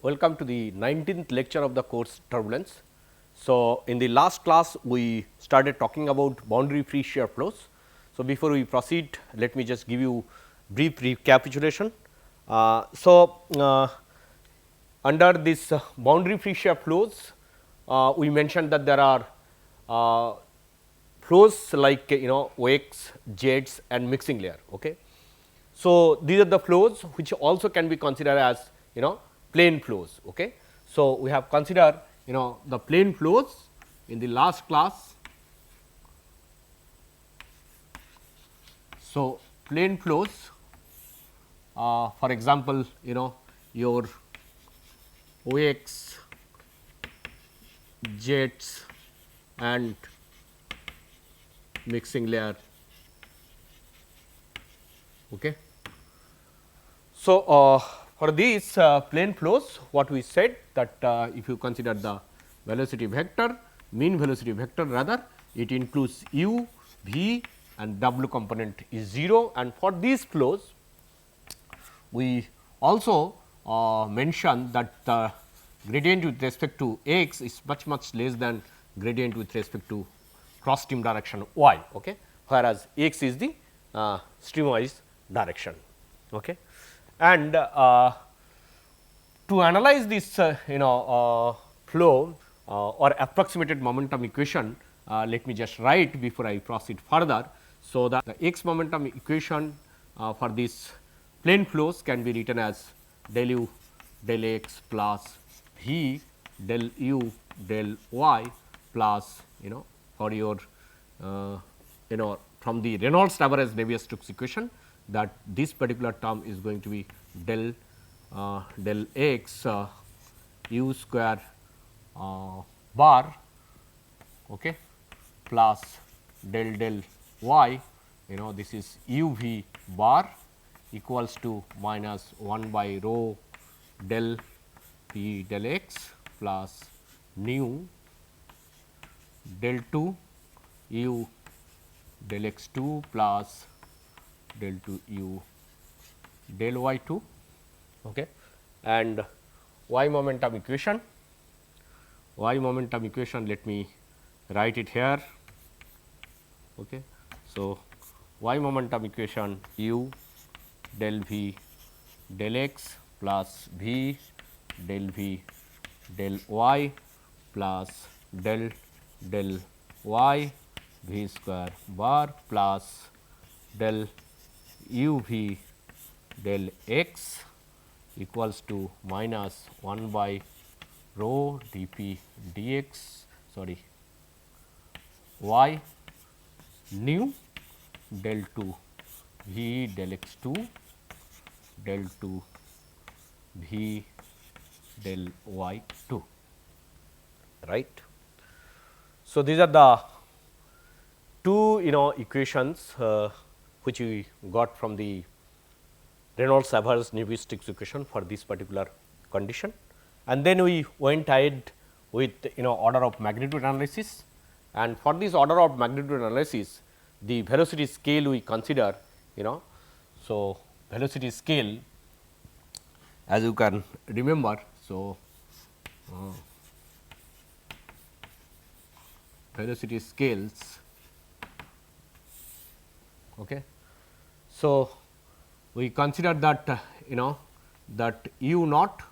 Welcome to the 19th lecture of the course Turbulence. So, in the last class we started talking about boundary free shear flows. So, before we proceed, let me just give you brief recapitulation. Under this boundary free shear flows, we mentioned that there are flows like wakes, jets and mixing layer. Okay. So, these are the flows which also can be considered as plane flows. Okay. So, we have considered the plane flows in the last class. So, plane flows for example, your wakes, jets and mixing layer. Okay. So, for these plane flows, what we said that if you consider the velocity vector, mean velocity vector rather, it includes u, v and w component is 0, and for these flows we also mention that the gradient with respect to x is much less than gradient with respect to cross stream direction y, okay, whereas x is the streamwise direction. Okay. And to analyze this flow or approximated momentum equation, let me just write before I proceed further. So, that the x momentum equation for this plane flows can be written as del u del x plus v del u del y plus for your from the Reynolds average Navier-Stokes equation, that this particular term is going to be del x u square bar, okay, plus del y, this is u v bar equals to minus 1 by rho del p del x plus nu del 2 u del x 2 plus del 2 u del y 2, okay. And y momentum equation, let me write it here. Okay. So, y momentum equation u del v del x plus v del v del y plus del y v square bar plus del u v del x equals to minus 1 by rho d p dx y nu del 2 v del x 2 del 2 v del y 2, right. So, these are the two equations which we got from the Reynolds average Navier-Stokes equation for this particular condition, and then we went ahead with order of magnitude analysis, and for this order of magnitude analysis the velocity scale we consider. So, velocity scale, as you can remember. So, velocity scales. Okay. So, we consider that that u naught,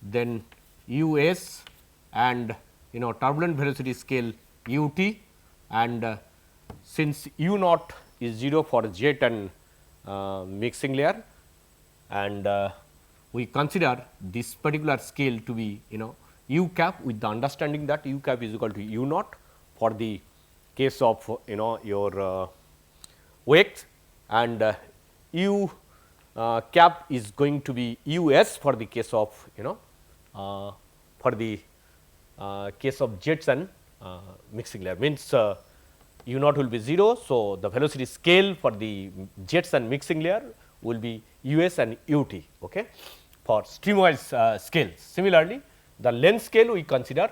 then u s and turbulent velocity scale u t, and since u naught is 0 for jet and mixing layer, and we consider this particular scale to be u cap, with the understanding that u cap is equal to u naught for the case of your wakes, and u cap is going to be u s for the case of for the case of jets and mixing layer, means u naught will be 0. So, the velocity scale for the jets and mixing layer will be u s and u t, okay, for streamwise scales. Similarly, the length scale we consider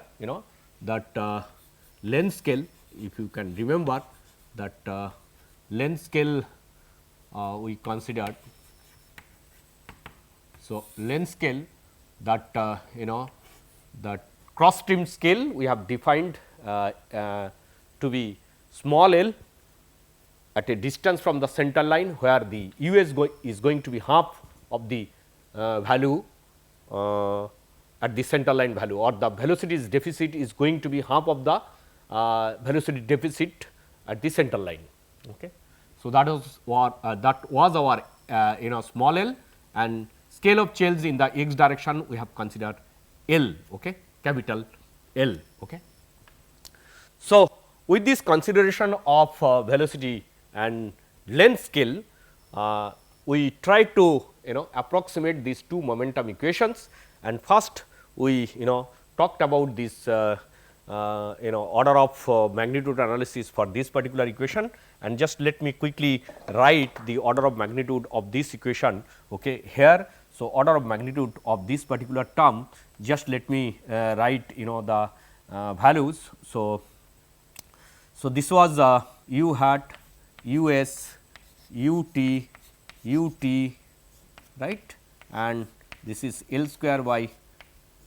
that length scale, if you can remember that length scale we considered. So, length scale that cross stream scale we have defined to be small l at a distance from the center line, where the u is going to be half of the value at the center line value, or the velocity deficit is going to be half of the velocity deficit at the center line. Okay. So, that was our small l, and scale of change in the x direction we have considered L, okay, capital L. Okay. So, with this consideration of velocity and length scale, we try to approximate these two momentum equations, and first we talked about this order of magnitude analysis for this particular equation, and just let me quickly write the order of magnitude of this equation okay, here. So, order of magnitude of this particular term, just let me write the values. So, this was u hat, us, ut, ut, right, and this is L square by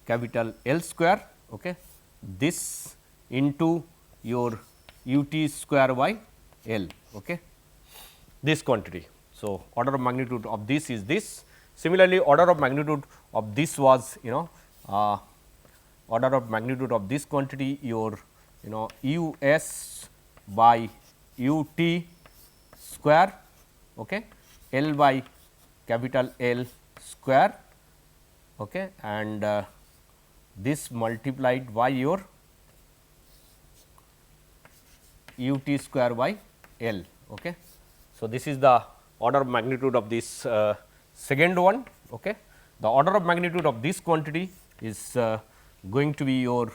capital L square, okay, this into your ut square by L, okay, this quantity. So, order of magnitude of this is this. Similarly, order of magnitude of this was order of magnitude of this quantity your us by ut square, okay, L by capital L square, okay, and this multiplied by your ut square by L. Okay. So, this is the order of magnitude of this second one. Okay. The order of magnitude of this quantity is going to be your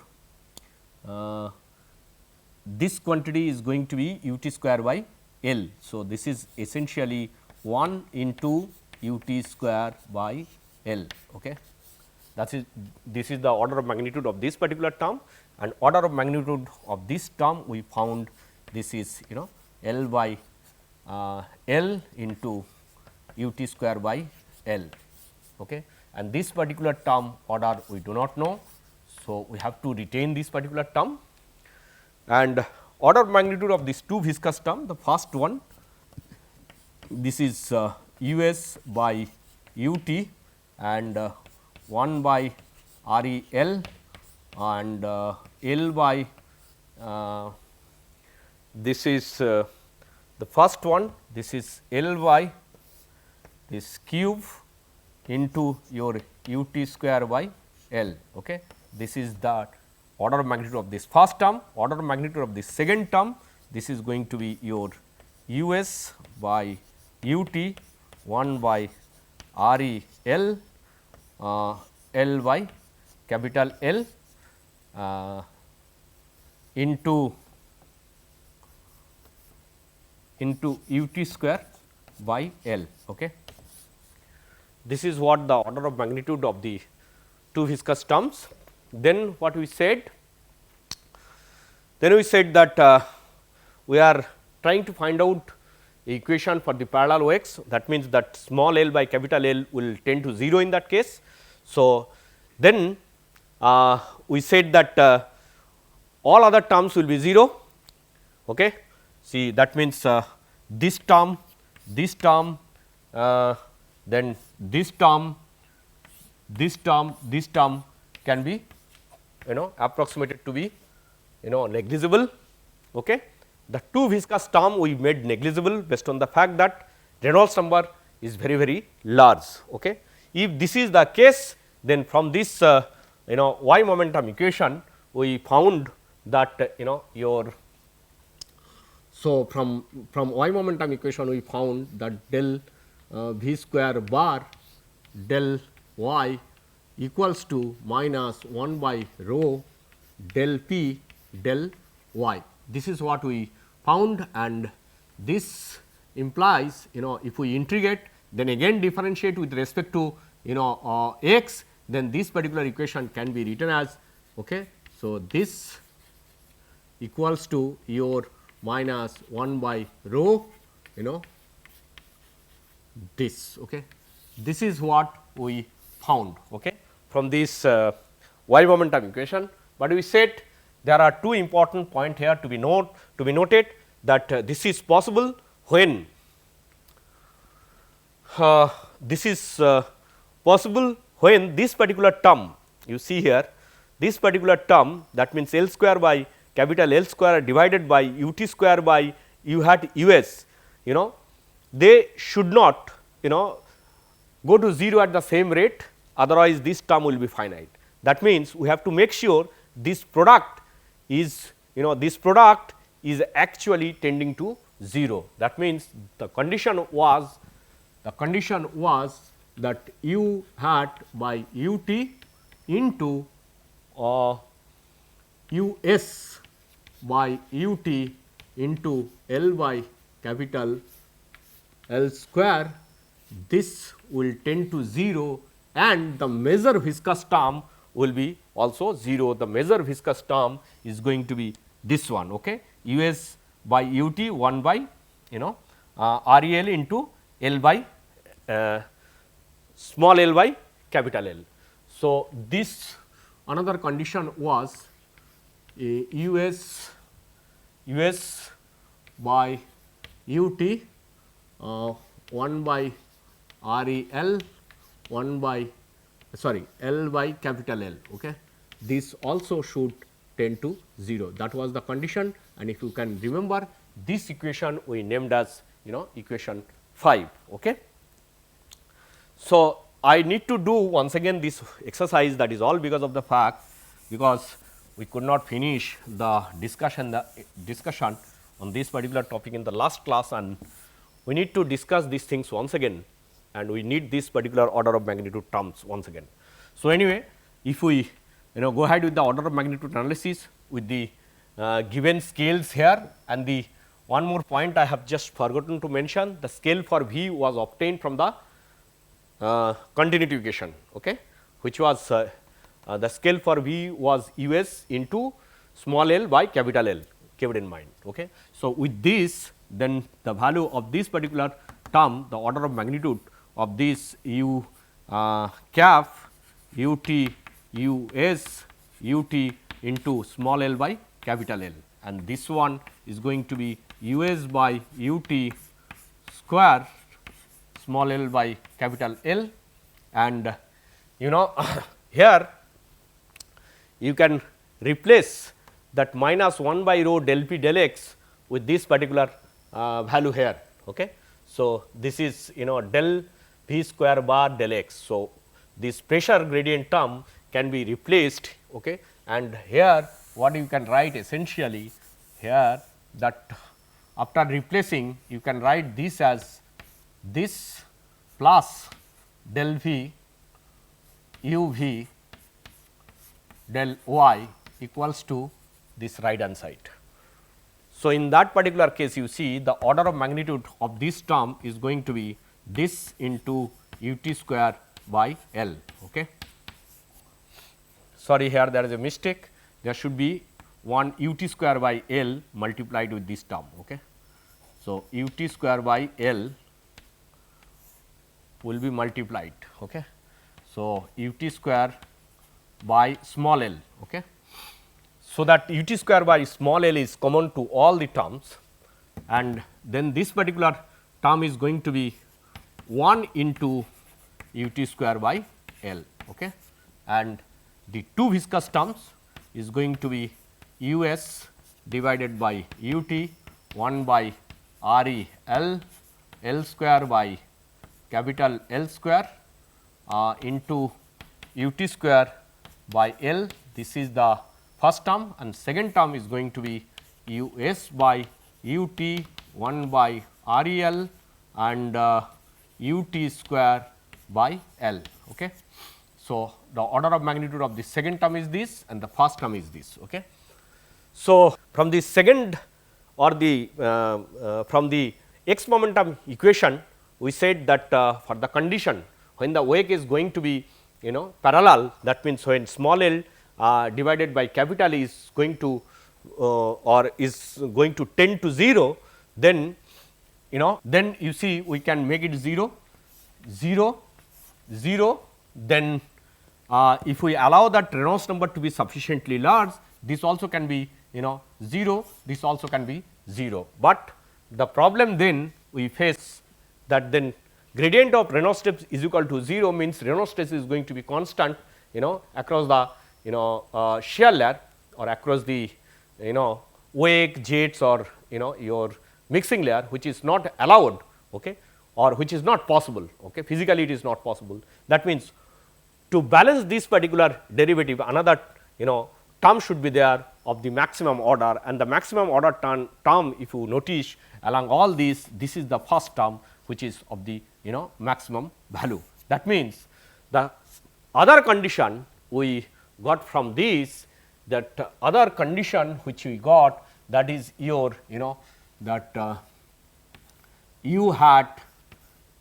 this quantity is going to be ut square by L. So, this is essentially 1 into ut square by L. Okay. This is the order of magnitude of this particular term, and order of magnitude of this term we found this is L by L into ut square by L. Okay. And this particular term order we do not know. So, we have to retain this particular term, and order of magnitude of these two viscous term, the first one this is us by ut and 1 by REL and L by this is the first one, this is L by this cube into your ut square by L. Okay. This is the order of magnitude of this first term. Order of magnitude of this second term, this is going to be your us by ut 1 by REL L by capital L into ut square by L. Okay. This is what the order of magnitude of the two viscous terms. Then what we said? Then we said that we are trying to find out equation for the parallel OX, that means that small l by capital L will tend to 0 in that case. So, then we said that all other terms will be 0. Okay. See, that means this term, then this term, this term can be approximated to be negligible. Okay. The two viscous term we made negligible based on the fact that Reynolds number is very, very large. Okay. If this is the case, then from this y momentum equation we found that your, so from y momentum equation we found that del v square bar del y equals to minus 1 by rho del p del y. This is what we found, and this implies if we integrate, then again differentiate with respect to x, then this particular equation can be written as okay. So, this equals to your minus 1 by rho this. Okay. This is what we found okay, from this y momentum equation, but we said there are two important point here to be noted that this is possible when this is possible when this particular term you see here, this particular term, that means L square by capital L square divided by u t square by u hat u s, they should not go to 0 at the same rate, otherwise this term will be finite. That means, we have to make sure this product is actually tending to 0. That means, the condition was that u hat by u t into u s by u t into L by capital L square, this will tend to 0 and the measure viscous term will be also 0. The measure viscous term is going to be this one, okay? U s by u t 1 by R e L into L by small l by capital L. So, this another condition was u s by u t 1 by R e L 1 by L by capital L. Okay. This also should tend to 0, that was the condition, and if you can remember, this equation we named as equation 5. Okay. So, I need to do once again this exercise, that is all because of the fact, because we could not finish the discussion on this particular topic in the last class, and we need to discuss these things once again, and we need this particular order of magnitude terms once again. So, anyway, if we go ahead with the order of magnitude analysis with the given scales here, and the one more point I have just forgotten to mention, the scale for V was obtained from the continuity equation, okay, which was the scale for V was U s into small l by capital L, keep it in mind. Okay. So, with this, then the value of this particular term, the order of magnitude of this u cap u t u s u t into small l by capital L, and this one is going to be u s by u t square small l by capital L, and here you can replace that minus 1 by rho del p del x with this particular value here. Okay. So, this is del v square bar del x. So, this pressure gradient term can be replaced, okay, and here what you can write essentially here, that after replacing you can write this as this plus del v u v del y equals to this right hand side. So, in that particular case, you see the order of magnitude of this term is going to be this into u t square by L. Okay. Sorry, here there is a mistake, there should be 1 u t square by L multiplied with this term. Okay. So, u t square by L will be multiplied. Okay. So, u t square by small l. Okay. So, that u t square by small l is common to all the terms, and then this particular term is going to be 1 into u t square by L, okay, and the two viscous terms is going to be u s divided by u t 1 by R e L L square by capital L square into u t square by L. This is the first term, and second term is going to be u s by u t 1 by R e L and u t square by L. Okay. So, the order of magnitude of the second term is this and the first term is this. Okay. So, from the second or the from the x momentum equation, we said that for the condition when the wake is going to be parallel, that means when small l divided by capital is going to or is going to tend to 0, then then you see we can make it 0, 0, 0, then if we allow that Reynolds number to be sufficiently large, this also can be 0, this also can be 0. But the problem then we face that then gradient of Reynolds stress is equal to 0 means Reynolds stress is going to be constant across the shear layer or across the wake, jets or your mixing layer, which is not allowed, okay, or which is not possible. Okay. Physically it is not possible. That means, to balance this particular derivative, another term should be there of the maximum order, and the maximum order term, if you notice along all these, this is the first term which is of the maximum value. That means, the other condition we got from this, that other condition which we got, that is your that u hat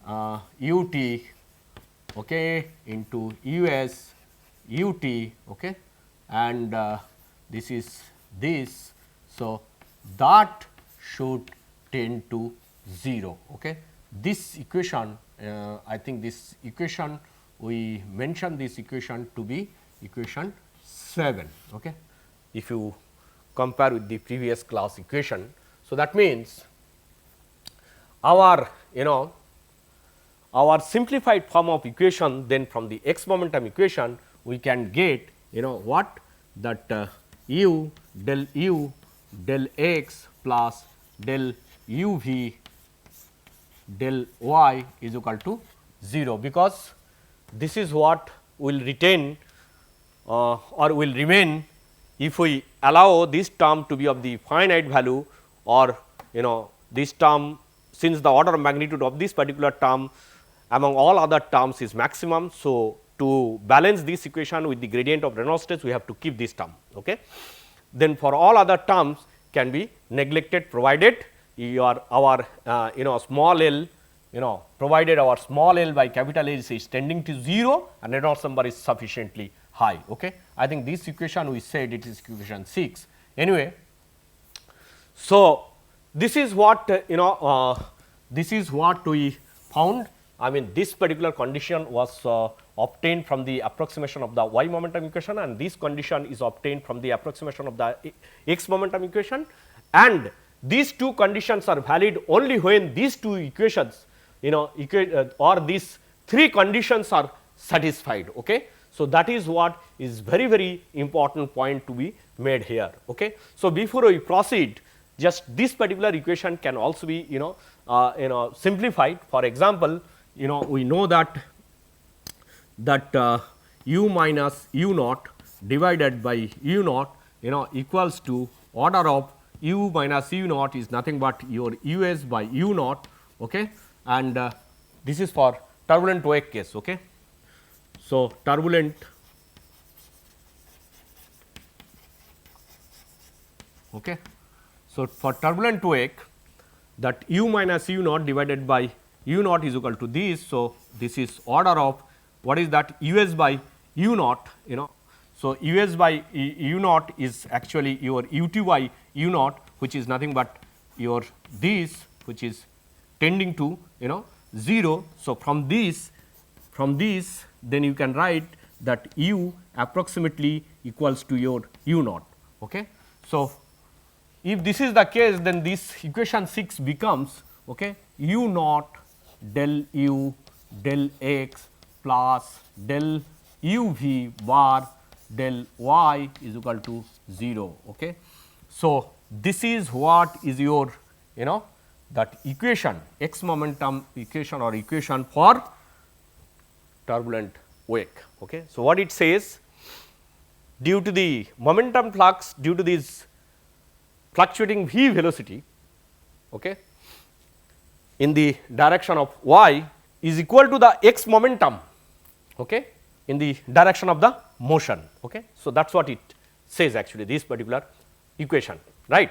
ut okay, into us ut, okay, and this is this. So, that should tend to 0. Okay. This equation, I think this equation, we mentioned this equation to be equation 7, okay, if you compare with the previous class equation. So, that means, our our simplified form of equation, then from the x momentum equation we can get what, that u del x plus del u v del y is equal to 0, because this is what will retain or will remain if we allow this term to be of the finite value, or this term, since the order of magnitude of this particular term among all other terms is maximum. So, to balance this equation with the gradient of Reynolds stress, we have to keep this term. Okay. Then for all other terms can be neglected, provided our small l, provided our small l by capital L is tending to 0 and Reynolds number is sufficiently high. Okay. I think this equation we said it is equation 6. Anyway, so this is what this is what we found. I mean, this particular condition was obtained from the approximation of the y momentum equation, and this condition is obtained from the approximation of the x momentum equation, and these two conditions are valid only when these two equations or these three conditions are satisfied. Okay. So, that is what is very, very important point to be made here. Okay. So, before we proceed, just this particular equation can also be simplified. For example, we know that u minus u naught divided by u naught equals to order of u minus u naught is nothing but your us by u naught, okay, and this is for turbulent wake case. Okay. So, turbulent okay. So, for turbulent wake, that u minus u naught divided by u naught is equal to this. So, this is order of what is that us by u naught So, us by u naught is actually your ut by u naught, which is nothing but your this, which is tending to 0. So, from this then you can write that u approximately equals to your u naught. Okay. So, if this is the case, then this equation 6 becomes u naught del u del x plus del u v bar del y is equal to 0. Okay. So, this is what is your that equation, x momentum equation or equation for turbulent wake. Okay. So, what it says, due to the momentum flux, due to this fluctuating v velocity in the direction of y is equal to the x momentum in the direction of the motion. So, that is what it says actually, this particular equation, right.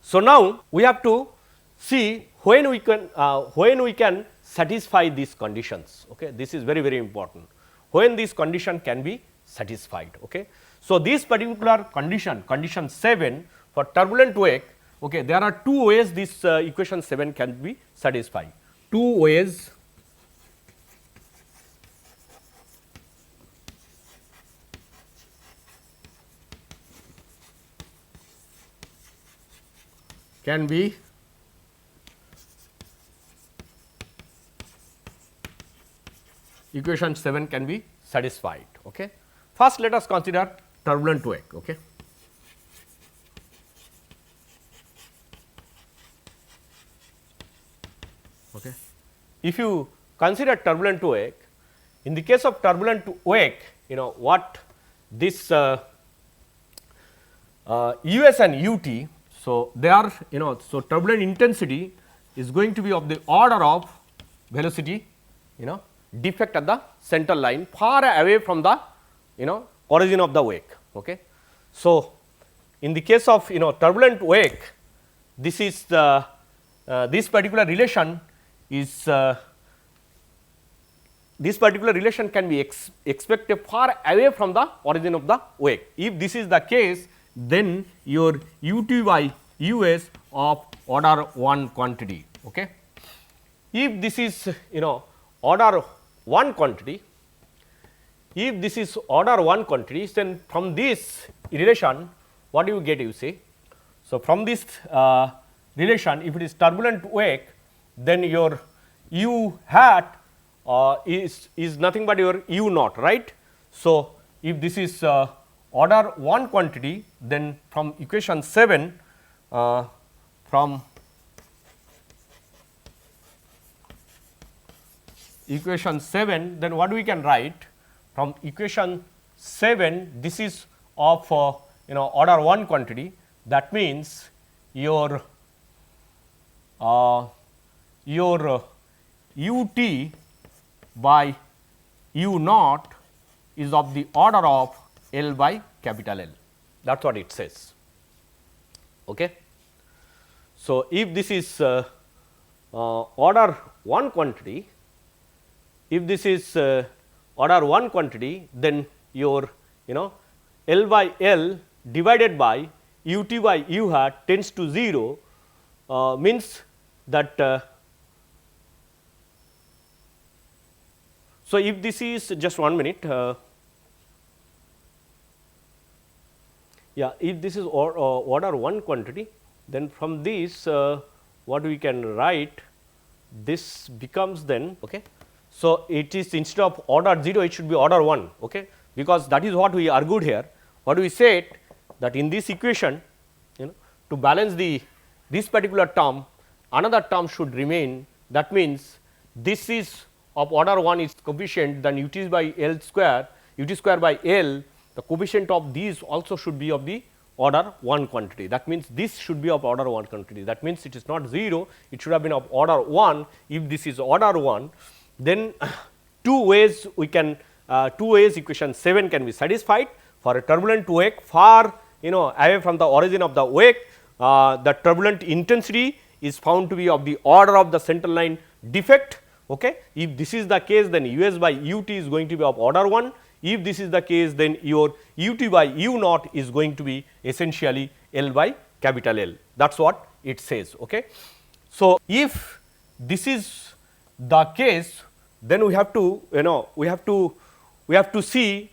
So, now we have to see when we can satisfy these conditions. This is very, very important, when this condition can be satisfied. So, this particular condition 7 for turbulent wake, there are two ways this equation 7 can be satisfied. Two ways can be equation 7 can be satisfied. Okay. First, let us consider turbulent wake. Okay. Okay. If you consider turbulent wake, in the case of turbulent wake, what this US and UT, so they are so turbulent intensity is going to be of the order of velocity defect at the central line far away from the origin of the wake. Okay. So, in the case of turbulent wake, this is the this particular relation is this particular relation can be expected far away from the origin of the wake. If this is the case, then your UT by US of order 1 quantity. Okay. If this is order 1 quantity, if this is order 1 quantity, then from this relation what do you get, you see. So, from this relation, if it is turbulent wake, then your U hat is nothing but your U naught, right. So, if this is order 1 quantity, then from equation 7 from equation 7, then what we can write from equation 7, this is of order 1 quantity, that means your UT by U naught is of the order of L by capital L, that is what it says. Okay. So, if this is order 1 quantity, if this is order 1 quantity, then your L by L divided by UT by U hat tends to 0, means that so, if this is just 1 minute, if this is order 1 quantity, then from this what we can write, this becomes then. Okay. So, it is instead of order 0, it should be order 1, okay, because that is what we argued here. What we said that in this equation, to balance this particular term, another term should remain, that means this is of order 1 is coefficient, then UT by L square, UT square by L, the coefficient of these also should be of the order 1 quantity. That means this should be of order 1 quantity, that means it is not 0, it should have been of order 1. If this is order 1, then two ways we can equation 7 can be satisfied. For a turbulent wake far away from the origin of the wake, the turbulent intensity is found to be of the order of the central line defect. Okay. If this is the case, then US by UT is going to be of order 1. If this is the case, then your UT by U naught is going to be essentially L by capital L, that is what it says. Okay. So, if this is the case, then we have to we have to see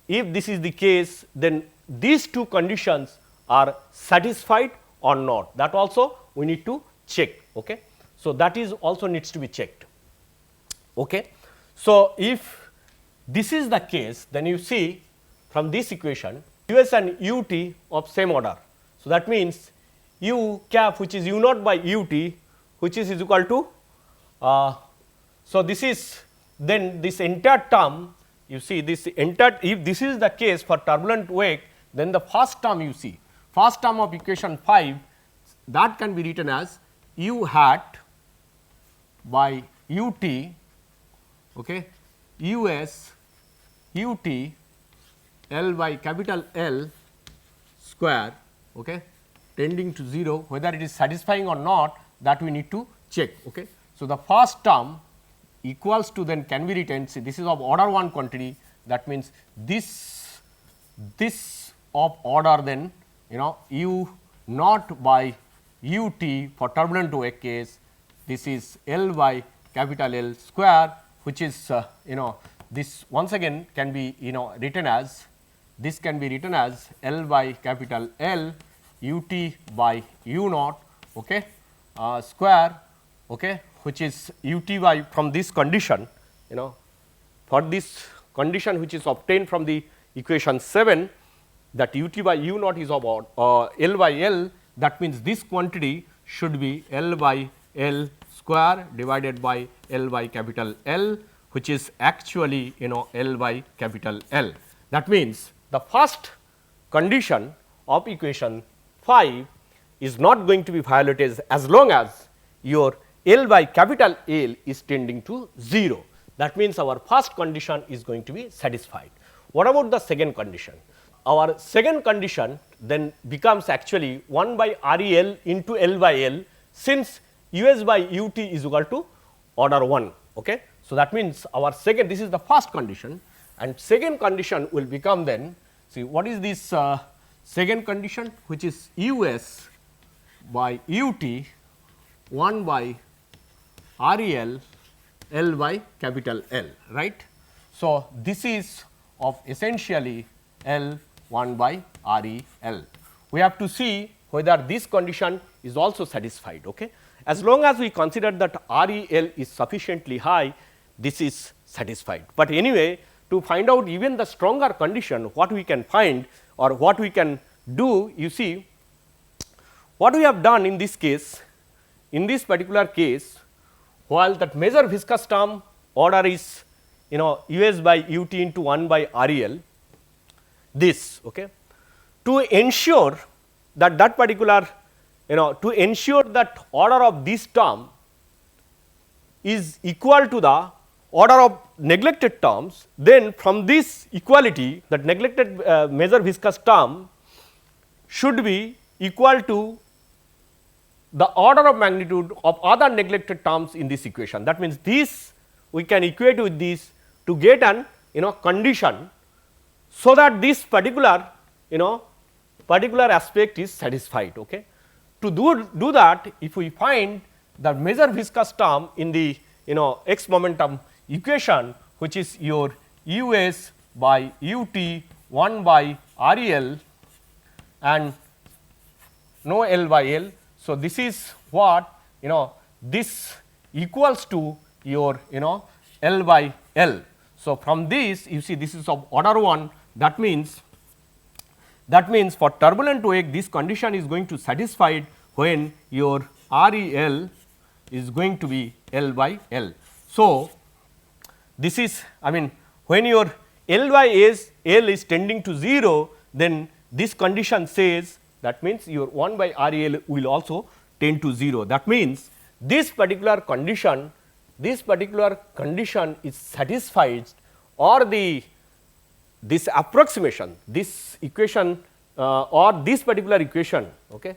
if this is the case, then these two conditions are satisfied or not, that also we need to check. Okay. So, that is also needs to be checked. Okay. So, if this is the case, then you see from this equation US and UT of same order. So, that means U cap which is U naught by UT, which is equal to so this is then this entire term, you see this entire, if this is the case for turbulent wake, then the first term you see, first term of equation 5, that can be written as U hat by UT, okay, US UT L by capital L square, okay, tending to 0, whether it is satisfying or not, that we need to check. Okay. So, the first term equals to then can be written, see this is of order 1 quantity, that means this of order then U naught by UT for turbulent wake case, this is L by capital L square, which is this once again can be written as, this can be written as L by capital L u t by u naught, okay, square, okay, which is u t by from this condition, for this condition which is obtained from the equation 7, that u t by u naught is about L by L, that means this quantity should be L by L square divided by L by capital L, which is actually L by capital L. That means, the first condition of equation 5 is not going to be violated as long as your L by capital L is tending to 0. That means, our first condition is going to be satisfied. What about the second condition? Our second condition then becomes actually 1 by R E L into L by L, since U s by u t is equal to order 1. Okay. So, that means, our second, this is the first condition, and second condition will become then, see what is this second condition, which is U s by u t 1 by R E L L by capital L, right. So, this is of essentially L 1 by R E L. We have to see whether this condition is also satisfied. Okay. As long as we consider that R E L is sufficiently high, this is satisfied. But anyway, to find out even the stronger condition, what we can find or what we can do, you see what we have done in this case, in this particular case, while that measure viscous term order is U s by u t into 1 by R E L, this, okay, to ensure that that particular to ensure that order of this term is equal to the order of neglected terms, then from this equality, that neglected measure viscous term should be equal to the order of magnitude of other neglected terms in this equation. That means, this we can equate with this to get an condition, so that this particular particular aspect is satisfied. Okay. To do that, if we find the measure viscous term in the x momentum equation, which is your U s by u t 1 by R E L and no L by L. So, this is what this equals to your L by L. So, from this you see this is of order 1, that means for turbulent wake this condition is going to satisfied when your R E L is going to be L by L. So, this is when your L by L is tending to 0, then this condition says, that means your 1 by R E L will also tend to 0. That means, this particular condition is satisfied, or this approximation, this equation or this particular equation, okay,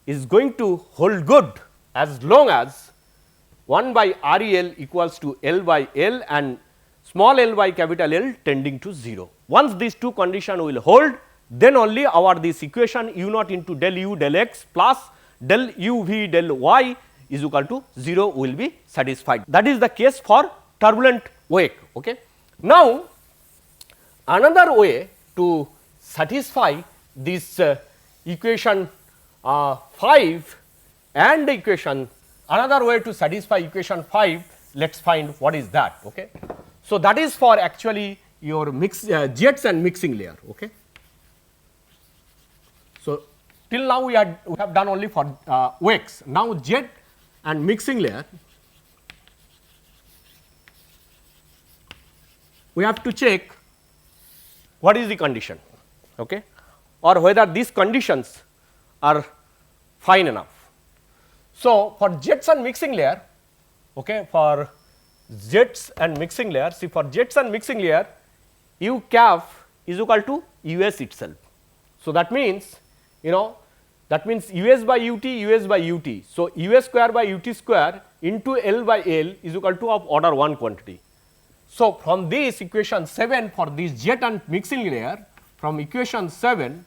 is going to hold good as long as 1 by R E L equals to L by L and small l by capital L tending to 0. Once these two conditions will hold, then only our this equation u naught into del u del x plus del u v del y is equal to 0 will be satisfied. That is the case for turbulent wake. Okay. Now, another way to satisfy this equation 5 and the equation, another way to satisfy equation 5, let us find what is that. Okay. So, that is for actually your jets and mixing layer. Okay. So, till now we have done only for wakes. Now, jet and mixing layer, we have to check what is the condition, okay, or whether these conditions are fine enough. So, for jets and mixing layer, okay, for jets and mixing layer, see for jets and mixing layer u cap is equal to U s itself. So, that means that means U s by u t, U s by u t. So, U s square by u t square into L by L is equal to of order 1 quantity. So, from this equation 7 for this jet and mixing layer, from equation 7,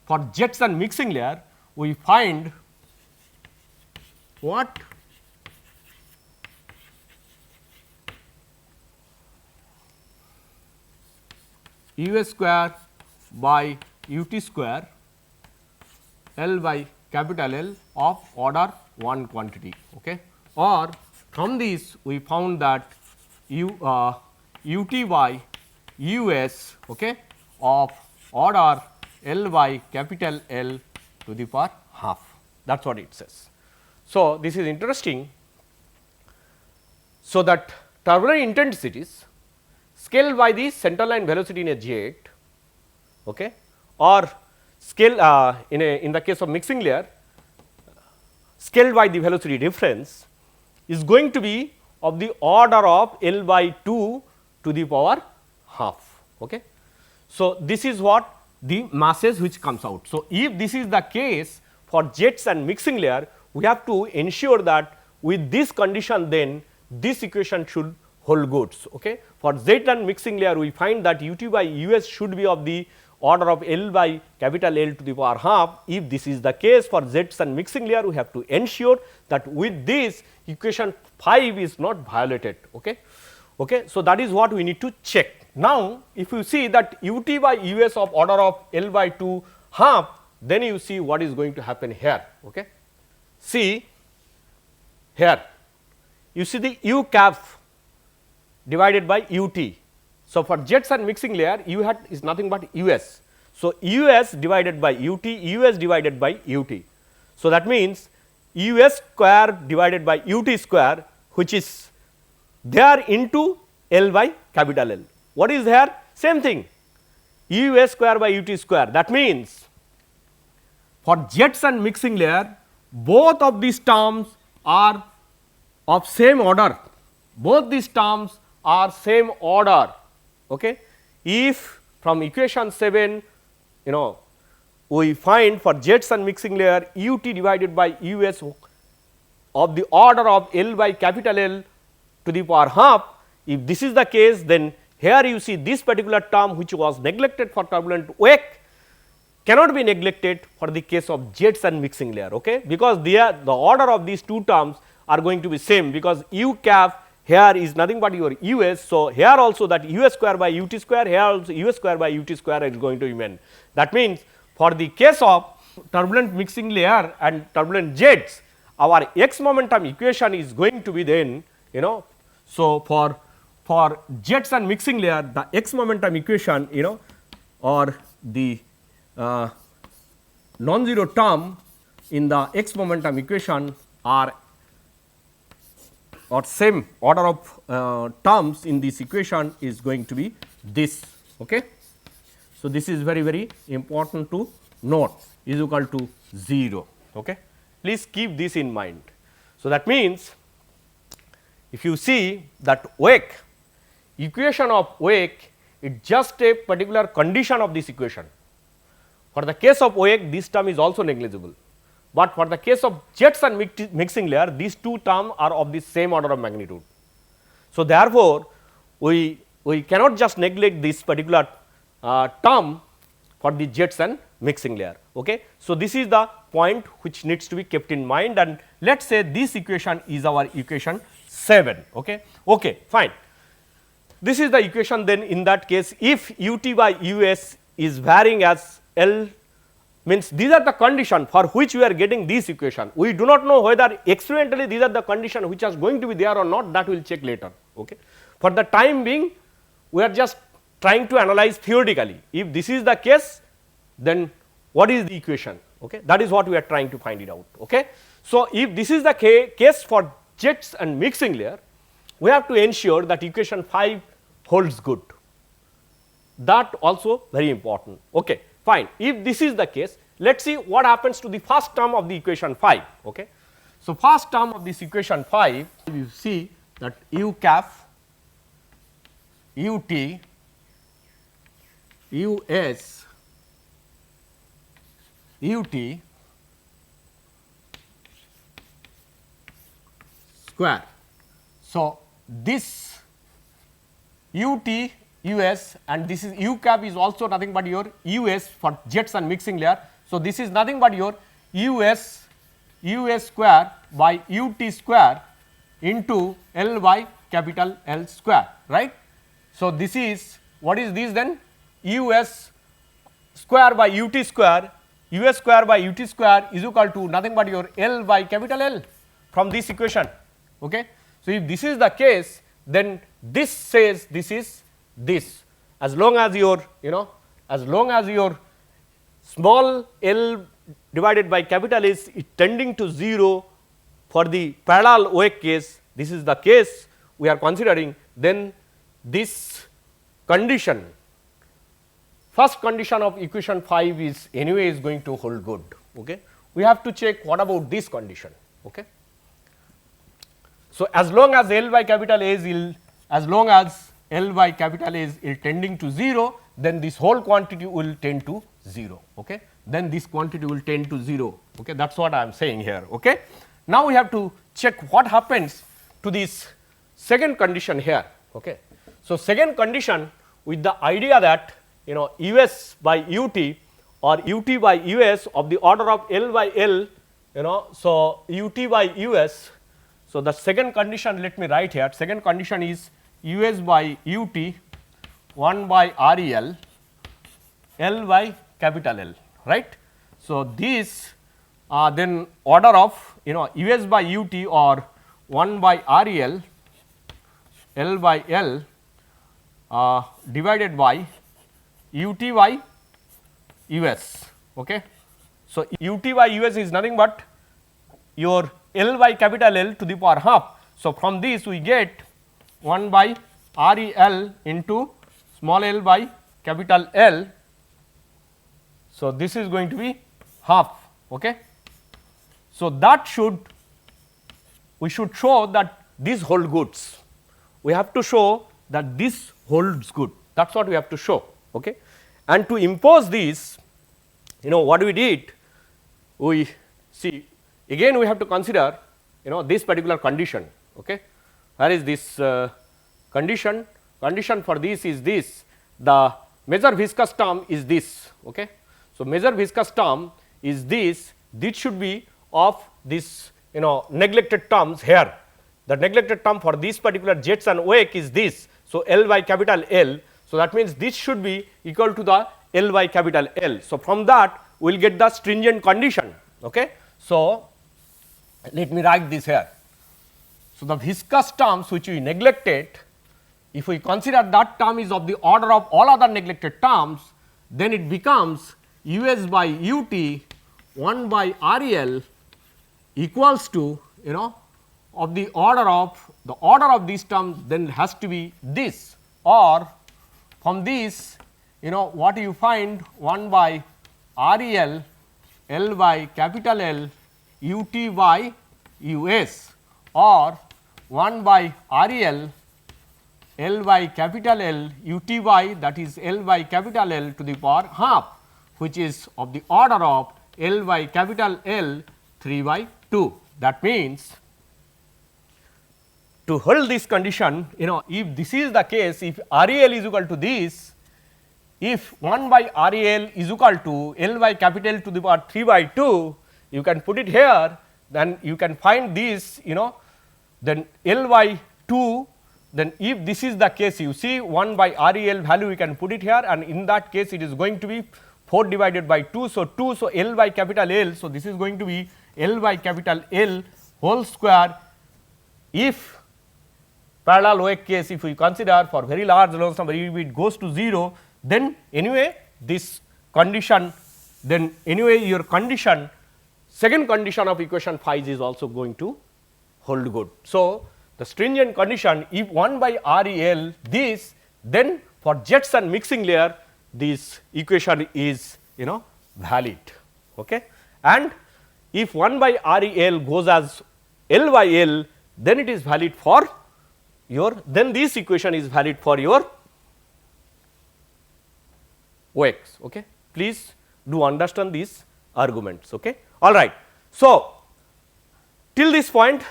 for jets and mixing layer, we find what? US square by UT square L by capital L of order 1 quantity. Okay. Or from this we found that UT by US, okay, of order L by capital L to the power half, that is what it says. So, this is interesting. So, that turbulent intensities scaled by the center line velocity in a jet, okay, or scale in the case of mixing layer scaled by the velocity difference is going to be of the order of L by 2 to the power half. Okay. So, this is what the masses which comes out. So, if this is the case for jets and mixing layer, we have to ensure that with this condition then this equation should hold good. Okay. For jet and mixing layer, we find that UT by US should be of the order of L by capital L to the power half. If this is the case for jets and mixing layer, we have to ensure that with this equation 5 is not violated. Okay. Okay. So, that is what we need to check. Now, if you see that UT by US of order of L by 2 half, then you see what is going to happen here. Okay. See here, you see the U cap divided by UT. So, for jets and mixing layer U hat is nothing but US. So, US divided by UT, US divided by UT. So, that means US square divided by UT square, which is there into L by capital L. What is here? Same thing, US square by UT square. That means for jets and mixing layer, both of these terms are of same order, both these terms are same order. Okay. If from equation 7, we find for jets and mixing layer UT divided by US of the order of L by capital L to the power half. If this is the case, then here you see this particular term which was neglected for turbulent wake cannot be neglected for the case of jets and mixing layer. Okay. Because the order of these two terms are going to be same, because U cap here is nothing but your US. So, here also that US square by UT square, here also US square by UT square is going to remain. That means, for the case of turbulent mixing layer and turbulent jets, our x momentum equation is going to be then, so for jets and mixing layer, the x momentum equation, or the non-zero term in the x momentum equation are or same order of terms in this equation is going to be this. Okay. So, this is very, very important to note, is equal to 0. Okay. Please keep this in mind. So, that means, if you see that wake, equation of wake is just a particular condition of this equation. For the case of wake, this term is also negligible, but for the case of jets and mixing layer, these two terms are of the same order of magnitude. So, therefore, we cannot just neglect this particular term for the jets and mixing layer. Okay. So, this is the point which needs to be kept in mind, and let us say this equation is our equation 7. Okay. Okay, fine. This is the equation, then in that case, if UT by US is varying as L, means these are the condition for which we are getting this equation. We do not know whether experimentally these are the condition which is going to be there or not, that we will check later. Okay. For the time being, we are just trying to analyze theoretically. If this is the case, then what is the equation? Okay. That is what we are trying to find it out. Okay. So, if this is the case for jets and mixing layer, we have to ensure that equation 5 holds good. That also very important. Okay. Fine. If this is the case, let us see what happens to the first term of the equation 5. Okay. So, first term of this equation 5, you see that U cap UT US UT square. So, this UT US and this is U cap is also nothing but your US for jets and mixing layer. So, this is nothing but your US square by UT square into L by capital L square, right. So, this is what is this then? us square by ut square, us square by ut square is equal to nothing but your L by capital L from this equation. Okay. So, if this is the case, then this says this is this, as long as your as long as your small L divided by capital is tending to 0 for the parallel OH case, this is the case we are considering, then this condition, first condition of equation 5 is anyway is going to hold good. Okay. We have to check what about this condition. Okay. So, as long as L by capital A is as long as L by capital A is tending to 0, then this whole quantity will tend to 0. Okay. Then this quantity will tend to 0. Okay. That is what I am saying here. Okay. Now, we have to check what happens to this second condition here. Okay. So, second condition with the idea that us by ut or ut by us of the order of L by L, so ut by us. So, the second condition, let me write here, second condition is us by ut 1 by REL L by capital L, right. So, this then order of us by ut or 1 by REL L by L divided by ut by us. Okay. So, ut by us is nothing but your L by capital L to the power half. So, from this we get 1 by REL into small l by capital L. So, this is going to be half. Okay. So, that we should show that these hold goods. We have to show that this holds good, that is what we have to show. Okay. And to impose this, what we did, we see again we have to consider this particular condition. Okay. Where is this condition? Condition for this is this, the measure viscous term is this. Okay. So, measure viscous term is this should be of this neglected terms here. The neglected term for this particular jets and OH is this. So, L by capital L. So, that means this should be equal to the L by capital L. So, from that we will get the stringent condition. Okay. So, let me write this here. So, the viscous terms which we neglected, if we consider that term is of the order of all other neglected terms, then it becomes us by ut 1 by REL equals to of the order of these terms, then has to be this, or from this what you find 1 by REL L by capital L ut by us, or 1 by REL L by capital L ut by, that is L by capital L to the power half, which is of the order of L by capital L 3 by 2. That means, to hold this condition, if this is the case, if REL is equal to this, if 1 by REL is equal to L by capital to the power 3 by 2, you can put it here, then you can find this, then L by 2, then if this is the case, you see 1 by REL value we can put it here, and in that case it is going to be 4 divided by 2. So, 2, so L by capital L, so this is going to be L by capital L whole square. If parallel OH case, if we consider for very large Reynolds number, if it goes to 0, then anyway this condition, then anyway your condition, second condition of equation 5 is also going to hold good. So, the stringent condition, if 1 by REL this, then for jets and mixing layer this equation is valid. Okay. And if 1 by REL goes as L by L, then it is valid for your, then this equation is valid for your OX. Okay. Please do understand these arguments. Okay. All right. So, till this point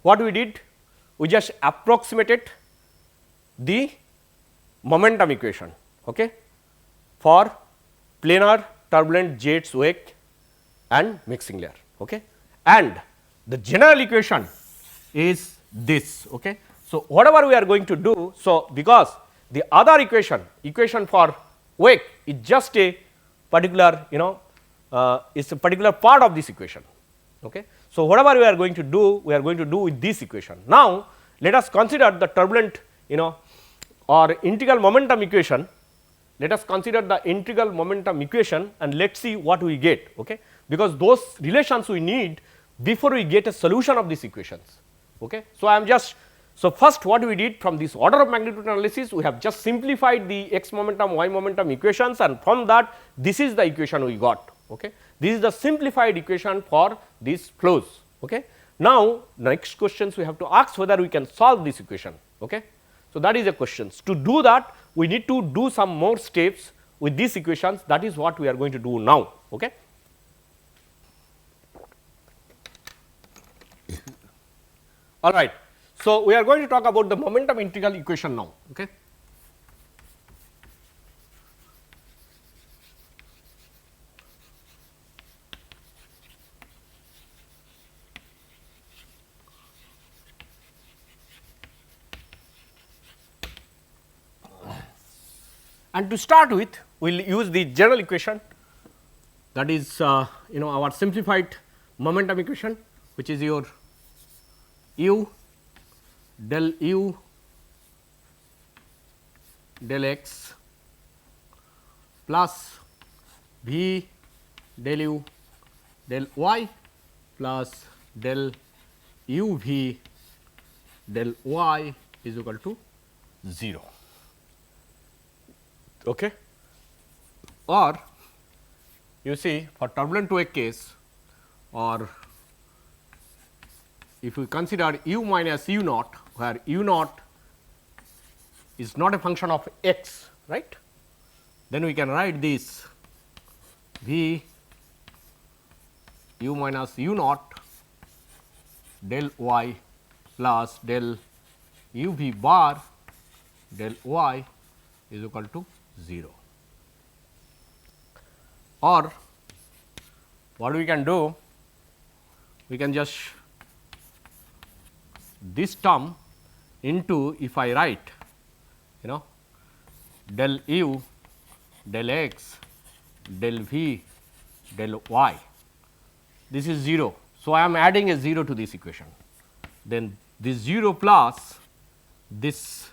what we did, we just approximated the momentum equation, okay, for planar turbulent jets, OH and mixing layer. Okay. And the general equation is this. Okay. So, whatever we are going to do, so because the other equation for wake is just a particular is a particular part of this equation. Okay. So, whatever we are going to do, we are going to do with this equation. Now, let us consider the turbulent or integral momentum equation. Let us consider the integral momentum equation and let us see what we get, okay? Because those relations we need before we get a solution of these equations. Okay? So, I am just first what we did from this order of magnitude analysis, we have just simplified the x momentum y momentum equations, and from that this is the equation we got. Okay? This is the simplified equation for these flows. Okay? Now, next questions we have to ask whether we can solve this equation. Okay? So, that is the questions. To do that, we need to do some more steps with these equations, that is what we are going to do now. Okay? All right. So, we are going to talk about the momentum integral equation now. Okay? And to start with, we will use the general equation, that is our simplified momentum equation, which is your u del x plus v del u del y plus del u v del y is equal to 0. Okay. Or you see, for turbulent wake case, or if we consider u minus u naught, where u naught is not a function of x, right, then we can write this v u minus u naught del y plus del u v bar del y is equal to 0. Or what we can do, we can just this term into, if I write del u del x del v del y, this is 0. So, I am adding a 0 to this equation, then this 0 plus this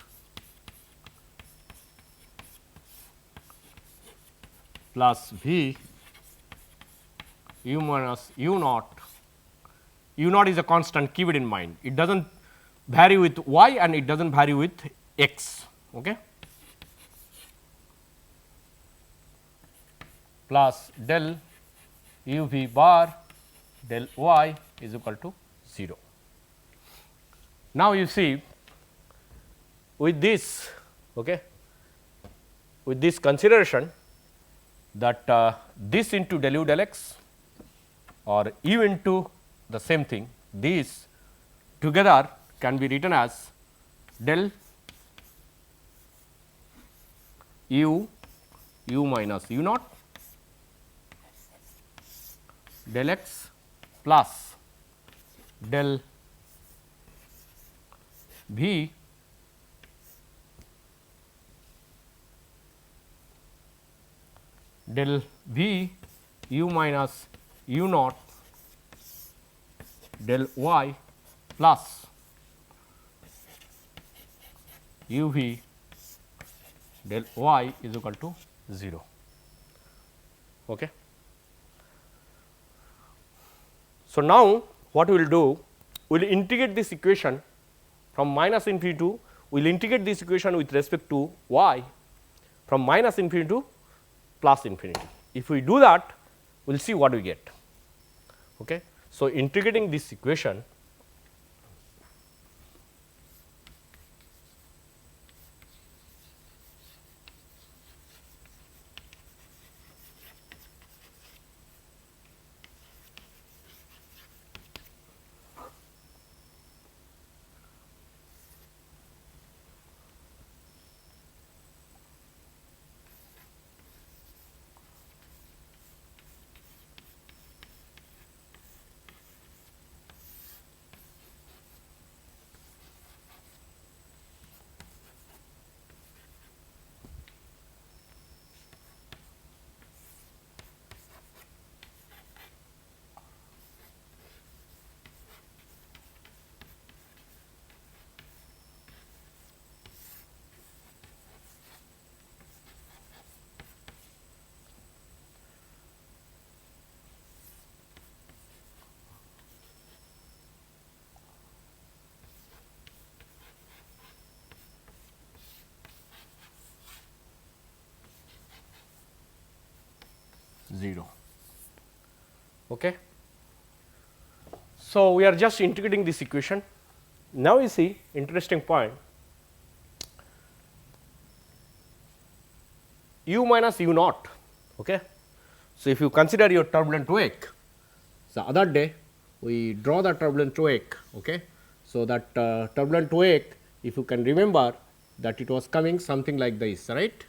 plus v u minus u naught. U naught is a constant, keep it in mind, it does not vary with y and it does not vary with x. Okay. Plus del u v bar del y is equal to 0. Now, you see with this, okay, with this consideration that this into del u del x or u into the same thing, these together can be written as del u minus u naught del x plus del v del v u minus u naught del y plus u v del y is equal to 0. Okay. So, now what we will do, we will integrate this equation from minus infinity to, we will integrate this equation with respect to y from minus infinity to plus infinity. If we do that, we will see what we get. Okay. So, integrating this equation, Okay. So, we are just integrating this equation. Now, you see interesting point, u minus u naught. Okay. So, if you consider your turbulent wake, the other day we draw the turbulent wake. Okay. So, that turbulent wake, if you can remember that it was coming something like this, right,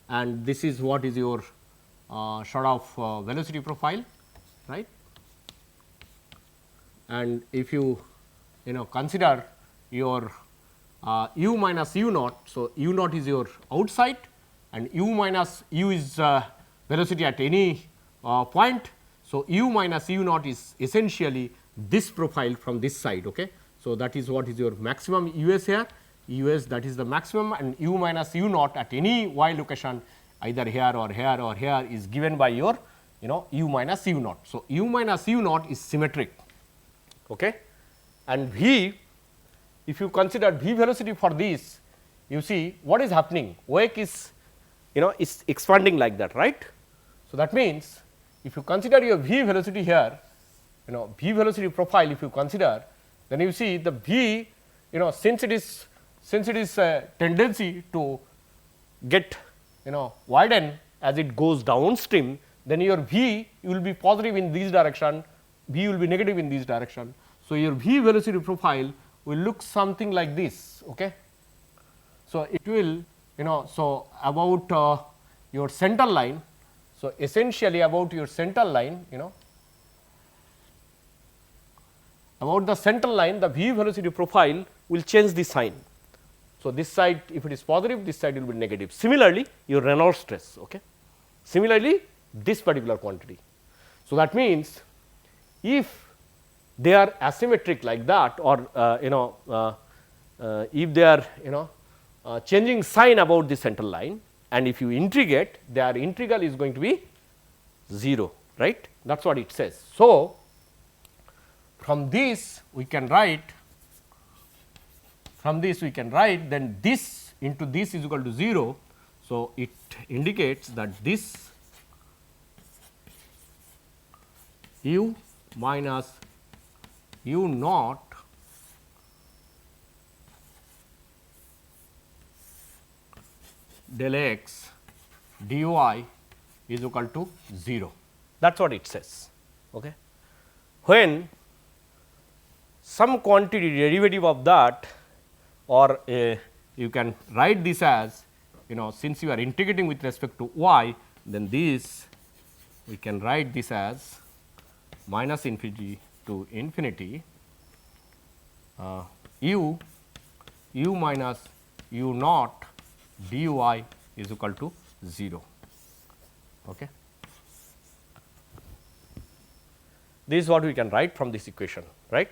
and this is what is your sort of velocity profile, right. And if you consider your u minus u naught. So, u naught is your outside and u minus u is velocity at any point. So, u minus u naught is essentially this profile from this side. Okay. So, that is what is your maximum u s here, u s that is the maximum, and u minus u naught at any y location either here or here or here is given by your u minus u naught. So, u minus u naught is symmetric. Okay. And v, if you consider v velocity for this, you see what is happening, wake is is expanding like that, right. So, that means if you consider your v velocity here, v velocity profile, if you consider, then you see the v, since it is a tendency to get widen as it goes downstream, then your v will be positive in this direction, v will be negative in this direction. So, your v velocity profile will look something like this. Okay. So, it will so about your center line. So, essentially about your center line, about the center line, the v velocity profile will change the sign. So, this side if it is positive, this side will be negative. Similarly, your Reynolds stress. Okay. Similarly, this particular quantity. So, that means if they are asymmetric like that, or if they are changing sign about the center line, and if you integrate, their integral is going to be 0, right. That is what it says. So, from this we can write, then this into this is equal to 0. So, it indicates that this u minus u naught del x dy is equal to 0. That is what it says. Okay. When some quantity derivative of that, or you can write this as since you are integrating with respect to y, then this we can write this as minus infinity to infinity u minus u naught dy is equal to 0. Okay. This is what we can write from this equation, right.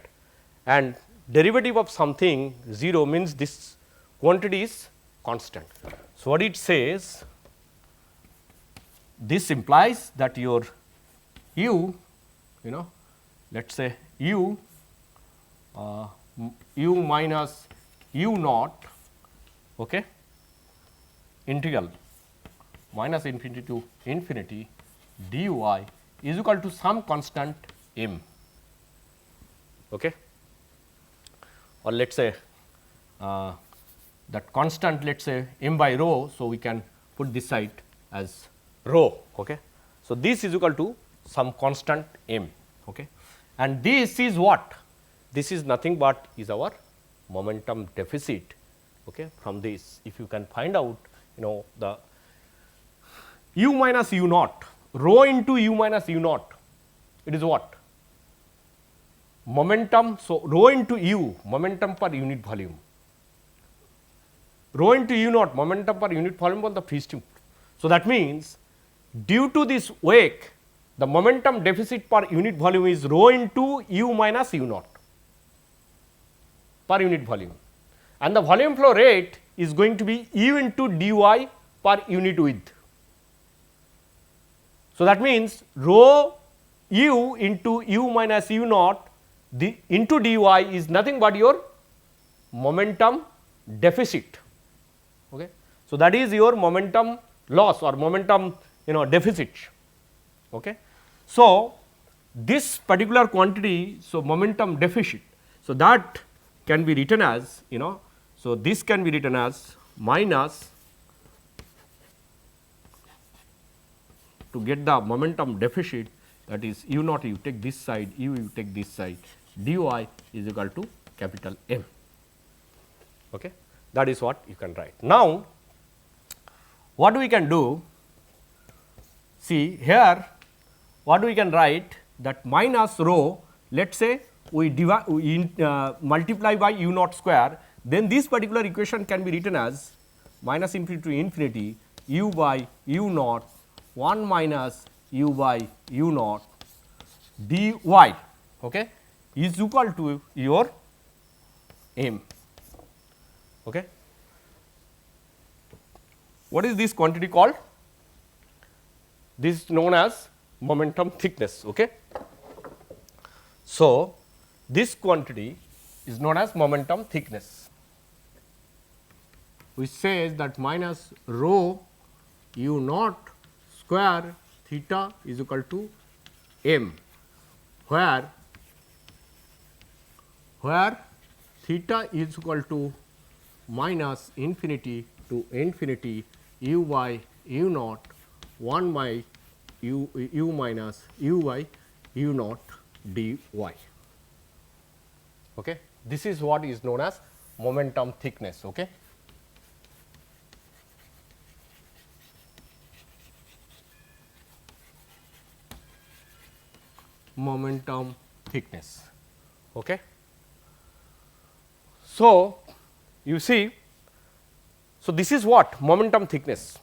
And derivative of something 0 means this quantity is constant. So, what it says, this implies that your u, let us say u minus u naught, okay, integral minus infinity to infinity dy is equal to some constant m, okay, or let us say that constant, let us say m by rho. So, we can put this side as rho. Okay. So, this is equal to some constant m, okay. And this is what? This is nothing but is our momentum deficit. Okay. From this, if you can find out the u minus u naught, rho into u minus u naught, it is what? Momentum. So, rho into u, momentum per unit volume, rho into u naught, momentum per unit volume on the free stream. So, that means due to this wake, the momentum deficit per unit volume is rho into u minus u naught per unit volume, and the volume flow rate is going to be u into dy per unit width. So, that means rho u into u minus u naught into dy is nothing but your momentum deficit. Okay. So, that is your momentum loss or momentum deficit. Okay. So, this particular quantity, so momentum deficit. So, that can be written as, so this can be written as minus, to get the momentum deficit, that is u naught, you take this side, you take this side, dy is equal to capital M. Okay. That is what you can write. Now, what we can do, see here what we can write, that minus rho, let us say we divide, multiply by u naught square, then this particular equation can be written as minus infinity to infinity u by u naught 1 minus u by u naught dy, okay, is equal to your M. Okay. What is this quantity called? This is known as momentum thickness. Okay. So, this quantity is known as momentum thickness, which says that minus rho u naught square theta is equal to M, where theta is equal to minus infinity to infinity u by u naught 1 by u minus u by u naught dy. Okay. This is what is known as momentum thickness. Okay. Momentum thickness. Okay. So, you see, so this is what momentum thickness,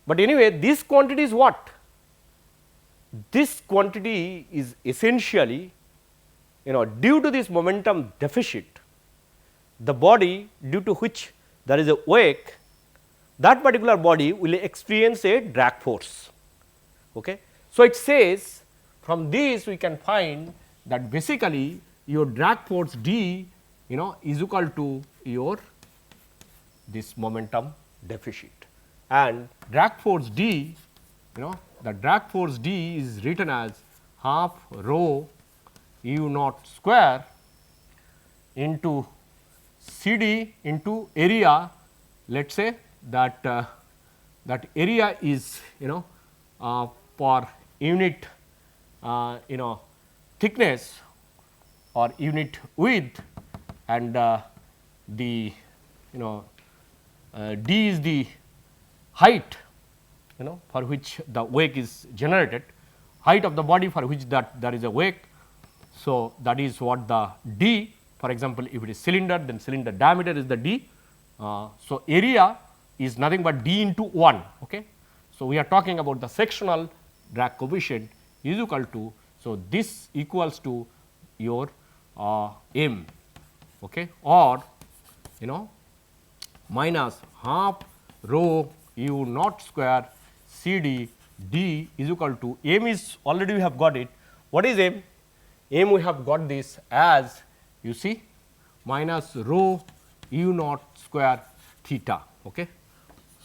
but anyway this quantity is what? This quantity is essentially, due to this momentum deficit, the body due to which there is a wake, that particular body will experience a drag force. Okay. So, it says from this we can find that basically your drag force d, is equal to your this momentum deficit, and drag force d, the drag force d is written as half rho u naught square into CD into area. Let us say that that area is per unit thickness or unit width, and the d is the height for which the wake is generated, height of the body for which that there is a wake. So, that is what the d, for example, if it is cylinder, then cylinder diameter is the d. So, area is nothing but d into 1. Okay. So, we are talking about the sectional drag coefficient is equal to, so this equals to your M, okay, or minus half rho u naught square C D d is equal to, M is already we have got it. What is M? M we have got this as, you see, minus rho u naught square theta. Okay.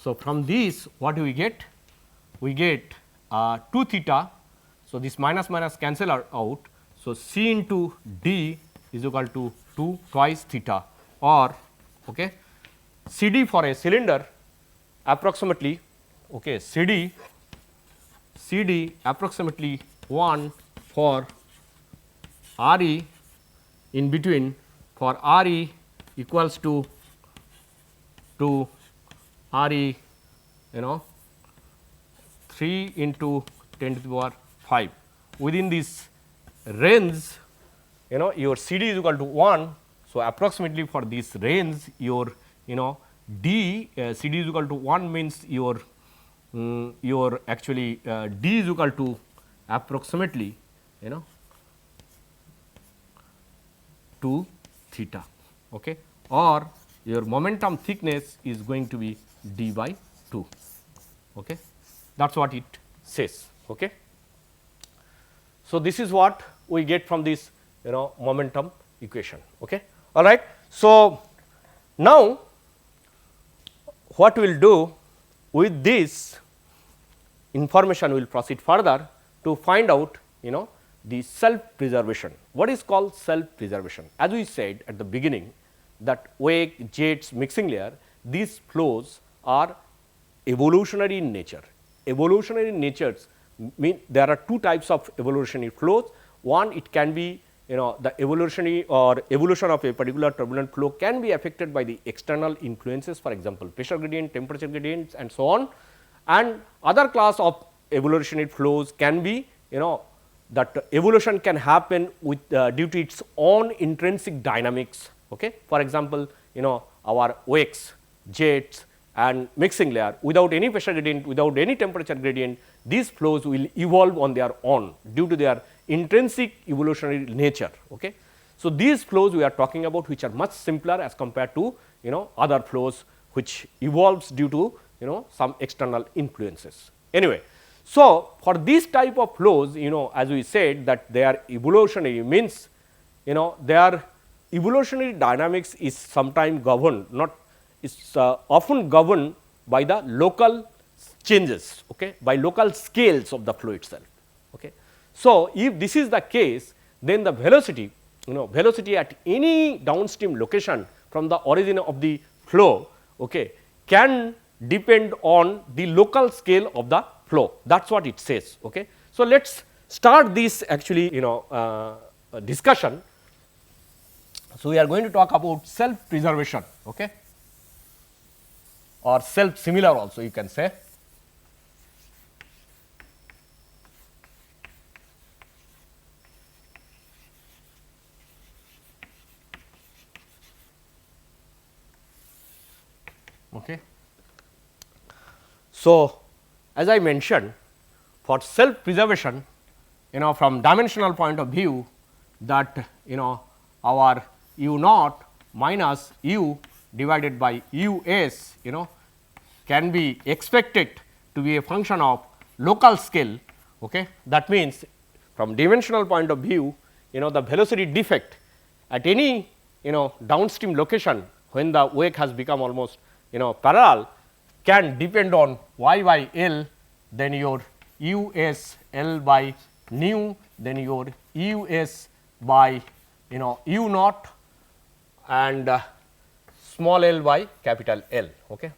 So, from this what we get? We get 2 theta. So, this minus minus cancel out. So, C into d is equal to 2 twice theta, or okay, C d for a cylinder approximately, okay, C d approximately 1 for R e in between, for R e equals to R e 3 into 10 to the power 5. Within this range, your C d is equal to 1. So, approximately for this range, your d C d is equal to 1 means your actually d is equal to approximately 2 theta, okay, or your momentum thickness is going to be d by 2. Okay. That is what it says. Okay. So, this is what we get from this momentum equation. Okay. All right. So, now what we will do with this information, we will proceed further. to find out the self preservation. What is called self preservation? As we said at the beginning that wake, jets, mixing layer, these flows are evolutionary in nature. Evolutionary in natures mean there are two types of evolutionary flows. One, it can be the evolutionary or evolution of a particular turbulent flow can be affected by the external influences, for example, pressure gradient, temperature gradients and so on. And other class of evolutionary flows can be that evolution can happen with due to its own intrinsic dynamics. Okay. For example, our wakes, jets and mixing layer without any pressure gradient, without any temperature gradient, these flows will evolve on their own due to their intrinsic evolutionary nature. Okay. So, these flows we are talking about which are much simpler as compared to other flows which evolves due to some external influences. Anyway, so for these type of flows as we said that they are evolutionary means their evolutionary dynamics is sometimes governed is often governed by the local changes, okay, by local scales of the flow itself. Okay. So, if this is the case, then the velocity velocity at any downstream location from the origin of the flow can depend on the local scale of the flow. That is what it says. Okay. So, let us start this actually discussion. So, we are going to talk about self preservation or self similar also you can say. Okay. So, as I mentioned, for self preservation from dimensional point of view that our u naught minus u divided by u s can be expected to be a function of local scale. Okay. That means, from dimensional point of view the velocity defect at any downstream location when the wake has become almost parallel can depend on y by L, then your u s L by nu, then your u s by u naught and small l by capital L. Okay.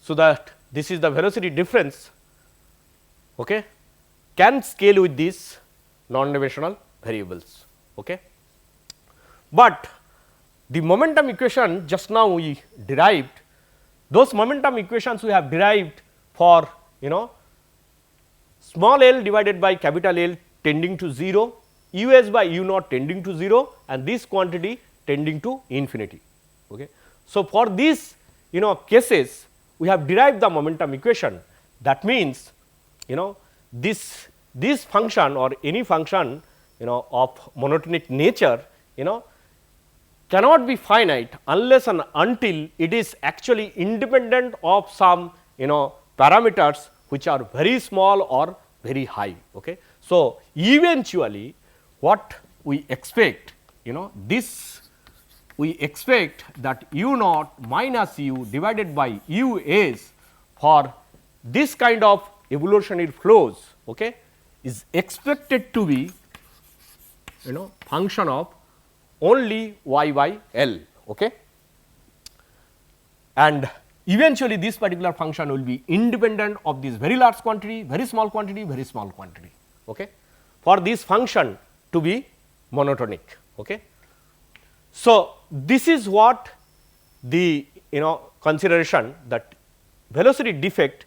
So, that this is the velocity difference can scale with these non-dimensional variables. Okay. But the momentum equation just now we derived, those momentum equations we have derived for small l divided by capital L tending to 0, u s by u naught tending to 0 and this quantity tending to infinity. Okay. So, for these cases we have derived the momentum equation. That means this function or any function of monotonic nature cannot be finite unless and until it is actually independent of some parameters which are very small or very high. Okay. So, eventually what we expect this we expect that u naught minus u divided by u s for this kind of evolutionary flows is expected to be function of only y by L. Okay. And eventually this particular function will be independent of this very large quantity, very small quantity, very small quantity. Okay. For this function to be monotonic. Okay. So, this is what the consideration that velocity defect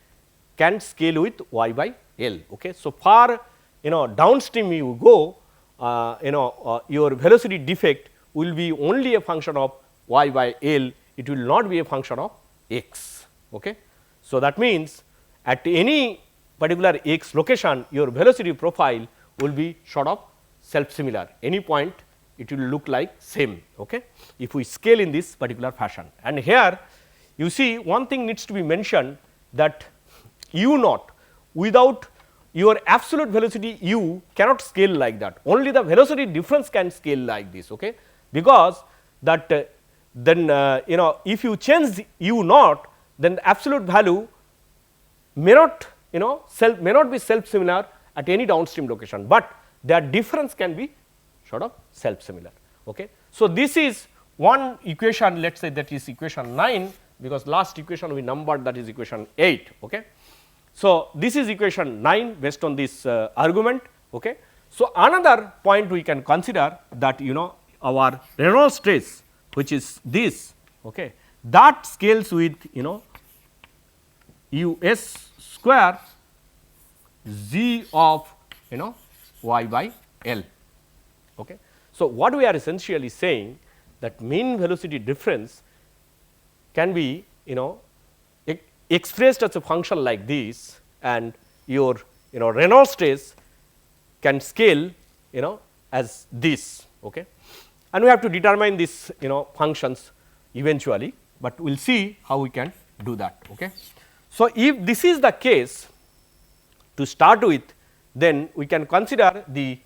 can scale with y by L. Okay. So, far downstream you go your velocity defect will be only a function of y by L, it will not be a function of x. Okay. So, that means at any particular x location your velocity profile will be sort of self similar, any point it will look like same. Okay. If we scale in this particular fashion, and here you see one thing needs to be mentioned that u naught without your absolute velocity u cannot scale like that, only the velocity difference can scale like this. Okay. Because that then if you change u naught, then the absolute value may not may not be self similar at any downstream location, but their difference can be sort of self similar. Okay. So, this is one equation, let us say that is equation 9, because last equation we numbered, that is equation 8. Okay. So, this is equation 9 based on this argument. Okay. So, another point we can consider that our Reynolds stress, which is this, okay, that scales with u s square z of y by L. Okay. So, what we are essentially saying that mean velocity difference can be expressed as a function like this, and your Reynolds stress can scale as this. Okay. And we have to determine this functions eventually, but we will see how we can do that. Okay. So, if this is the case to start with, then we can consider the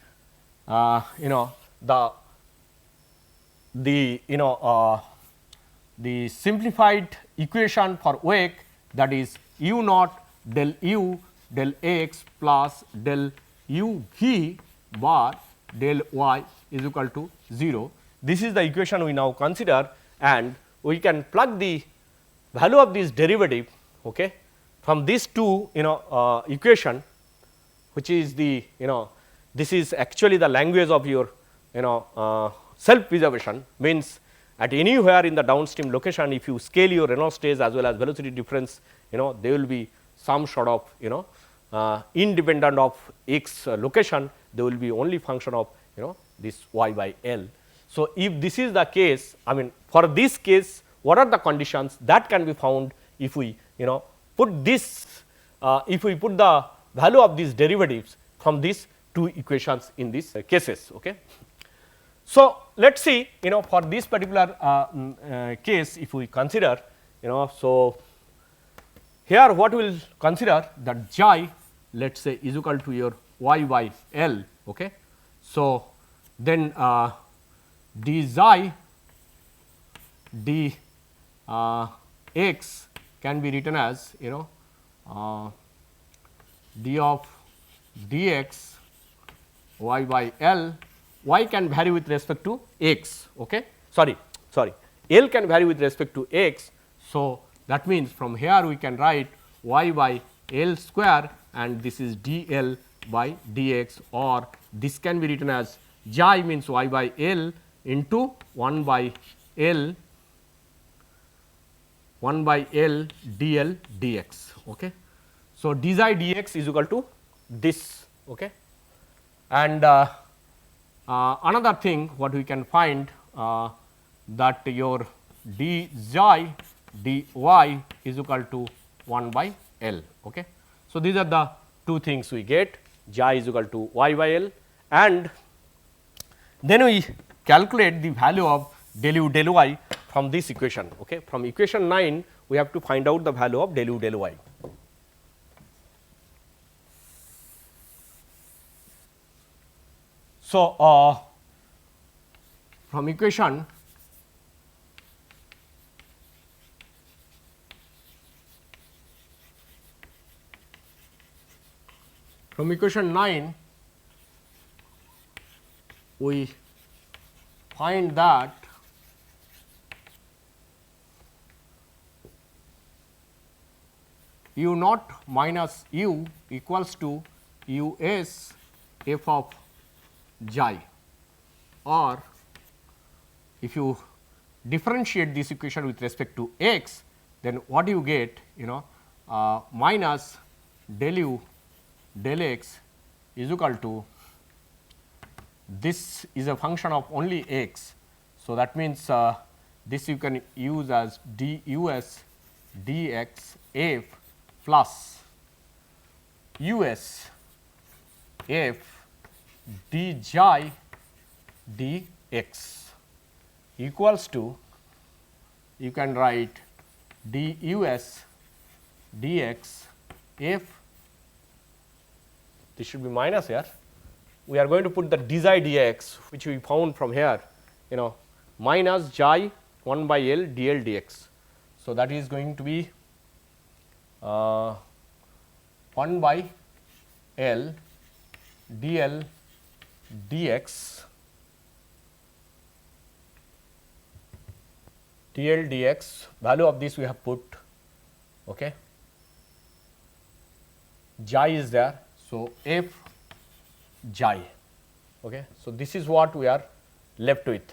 the simplified equation for wake, that is u naught del u del x plus del u v bar del y is equal to 0. This is the equation we now consider, and we can plug the value of this derivative, okay, from these two equation, which is the this is actually the language of your self preservation, means at anywhere in the downstream location, if you scale your Reynolds stress as well as velocity difference, there will be some sort of independent of x location, they will be only function of this y by L. So, if this is the case, I mean for this case, what are the conditions that can be found if we put this if we put the value of these derivatives from these two equations in these cases. Okay. So, let us see for this particular case, if we consider so here what we will consider that xi, let us say, is equal to your y by L. Okay. So, then d xi d x can be written as d of dx y by L. Y can vary with respect to x. Okay. Sorry, L can vary with respect to x. So, that means from here we can write y by L square, and this is dl by dx, or this can be written as xi means y by L into 1 by L dl dx. Okay. So, d xi dx is equal to this. Okay. And another thing what we can find that your d xi dy is equal to 1 by L. Okay. So, these are the two things we get, xi is equal to y by L, and then we calculate the value of del u del y from this equation. Okay. From equation 9 we have to find out the value of del u del y. So, from equation From equation 9, we find that u naught minus u equals to u s f of xi, or if you differentiate this equation with respect to x, then what you get minus del u del x is equal to, this is a function of only x. So, that means this you can use as dus dx f plus us f d xi dx equals to, you can write dus dx f, this should be minus here, we are going to put the d xi dx which we found from here minus xi 1 by L dl dx. So, that is going to be 0.5 1 by L dl dx dl dx, value of this we have put, okay. Xi is there. So, f xi, okay. So, this is what we are left with,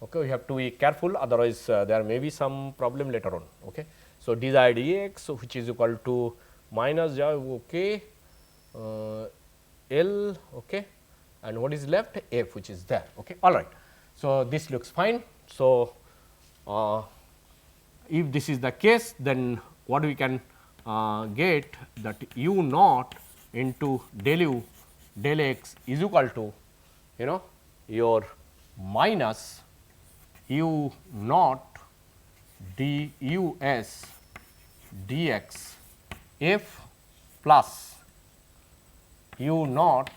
okay. We have to be careful, otherwise there may be some problem later on, okay. So, d xi dx, so which is equal to minus xi, okay, L, okay, and what is left, f, which is there, okay, all right. So, this looks fine. So, if this is the case, then what we can get, that u naught into del u del x is equal to, you know, your minus u naught dus dx f plus u naught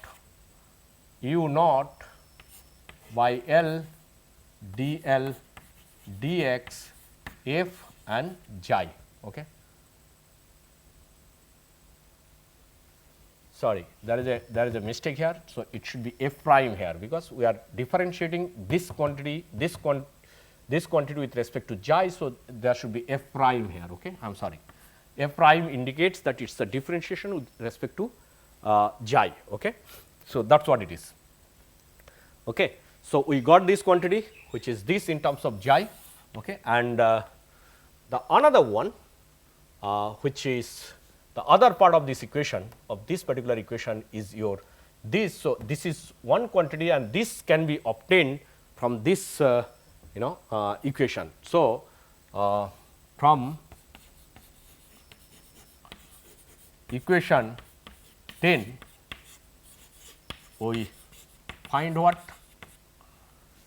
by L dl dx f and xi, okay. Sorry, there is a mistake here. So, it should be f prime here, because we are differentiating this quantity with respect to xi. So, there should be f prime here, okay. I am sorry, f prime indicates that it is a differentiation with respect to xi, okay. So, that is what it is, okay. So, we got this quantity, which is this in terms of xi, okay. And the another one, which is the other part of this equation, of this particular equation, is your this. So, this is one quantity, and this can be obtained from this equation. So, from equation 10, we find what?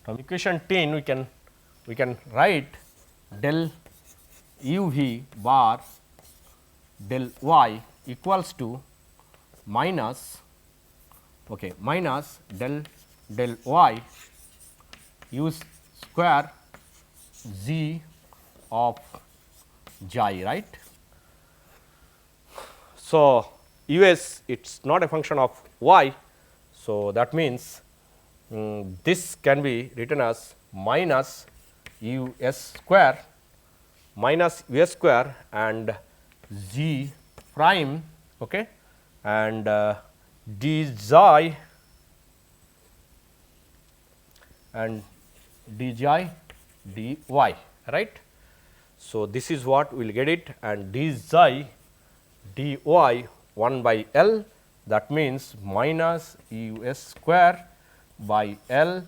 From equation 10 we can write del u v bar del y equals to minus, okay, minus del y u square z of xi, right. So, us, it is not a function of y. So, that means this can be written as minus us square and z prime, okay, and d xi and d xi dy, right. So, this is what we will get it, and d xi dy 1 by L, that means minus us square by L,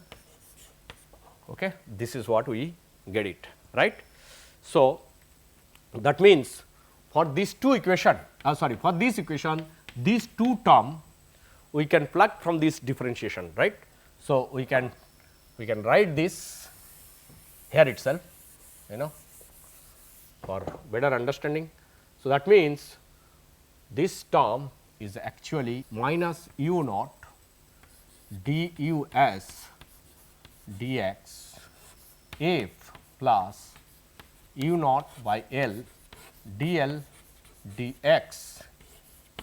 okay. This is what we get it, right. So, that means for these two equation, for this equation, these two term we can plug from this differentiation, right. So, we can write this here itself, for better understanding. So, that means this term is actually minus u naught dus dx f plus u naught by L dl dx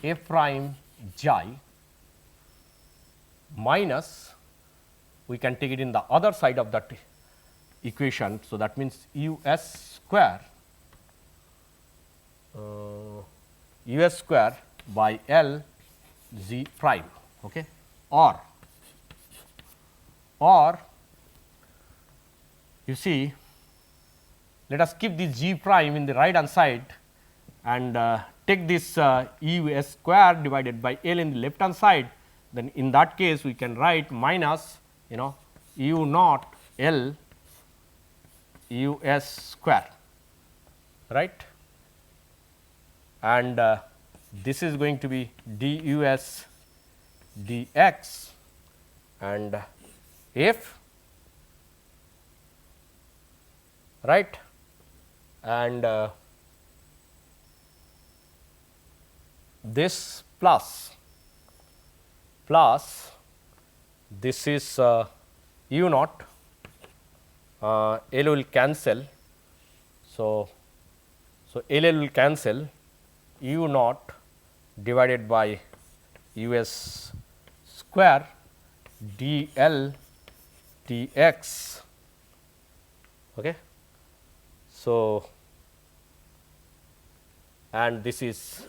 f prime xi minus, we can take it in the other side of that equation. So, that means us square by L z prime, okay, or you see, let us keep this g prime in the right hand side and take this us square divided by L in the left hand side. Then in that case we can write minus u naught L us square, right, and this is going to be dus dx and f, right, and this plus this is u naught, L will cancel. So, L will cancel, u naught divided by u s square d L dx. Okay. So, and this is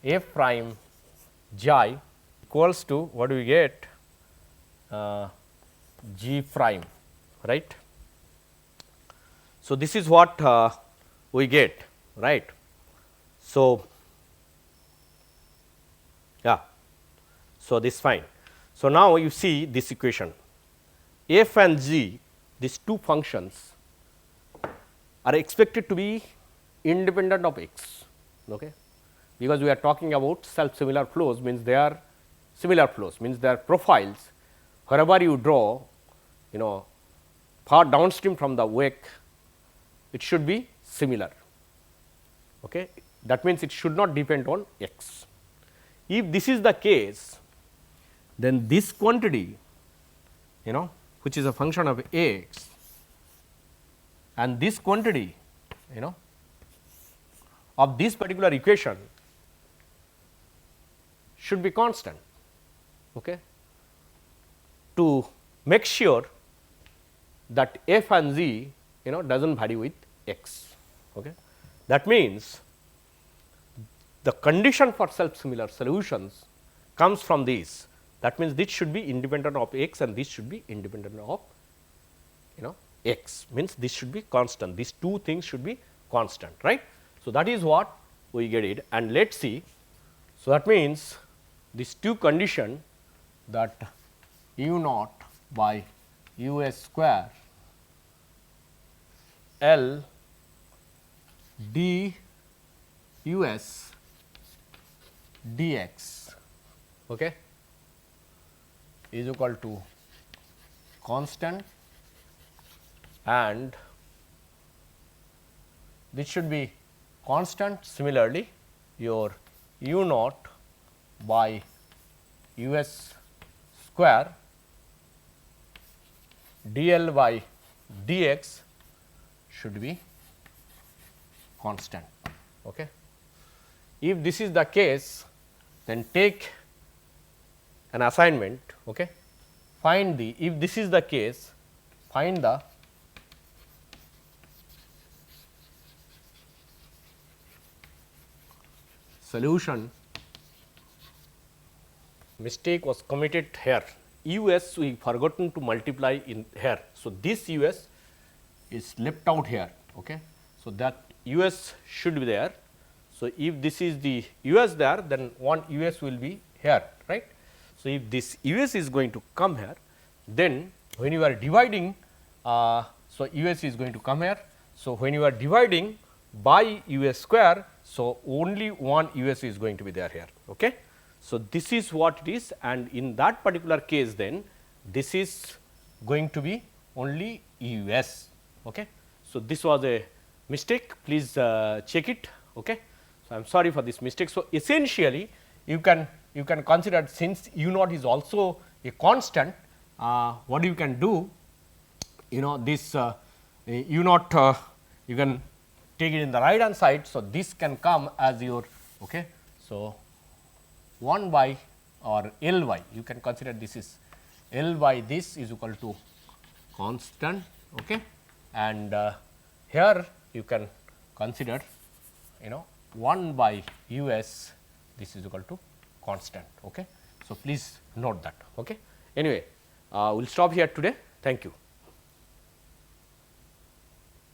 f prime xi equals to what do we get g prime, right. So, this is what we get, right. So, yeah, so this is fine. So, now you see this equation f and g, these two functions are expected to be independent of x, okay, because we are talking about self similar flows, means they are similar flows, means their profiles wherever you draw, far downstream from the wake, it should be similar. Okay. That means, it should not depend on x. If this is the case, then this quantity, which is a function of x, and this quantity, of this particular equation should be constant, okay, to make sure that f and z does not vary with x. Okay. That means, the condition for self similar solutions comes from this. That means, this should be independent of x and this should be independent of x, means this should be constant, these two things should be constant, right. So, that is what we get it, and let us see. So, that means, these two condition that u naught by u s square L d u s dx, okay, is equal to constant, and this should be constant. Similarly, your u naught by u s square d L by dx should be constant. Okay. If this is the case, then take an assignment. Okay. Find the, if this is the case, find the solution. Mistake was committed here, u s we forgotten to multiply in here. So, this u s is left out here. Okay. So, that u s should be there. So, if this is the u s there, then one u s will be here, right. So, if this u s is going to come here, then when you are dividing, so u s is going to come here. So, when you are dividing by u s square, so only one u s is going to be there here. Okay. So, this is what it is, and in that particular case, then this is going to be only u s. Okay. So, this was a mistake, please check it. Okay. So, I am sorry for this mistake. So, essentially you can consider, since u naught is also a constant, what you can do, this u naught you can take it in the right hand side. So, this can come as your, okay. So, 1 by or L y, you can consider this is L by this is equal to constant, okay. And here you can consider 1 by u s, this is equal to constant. Okay. So, please note that. Okay. Anyway, we will stop here today. Thank you.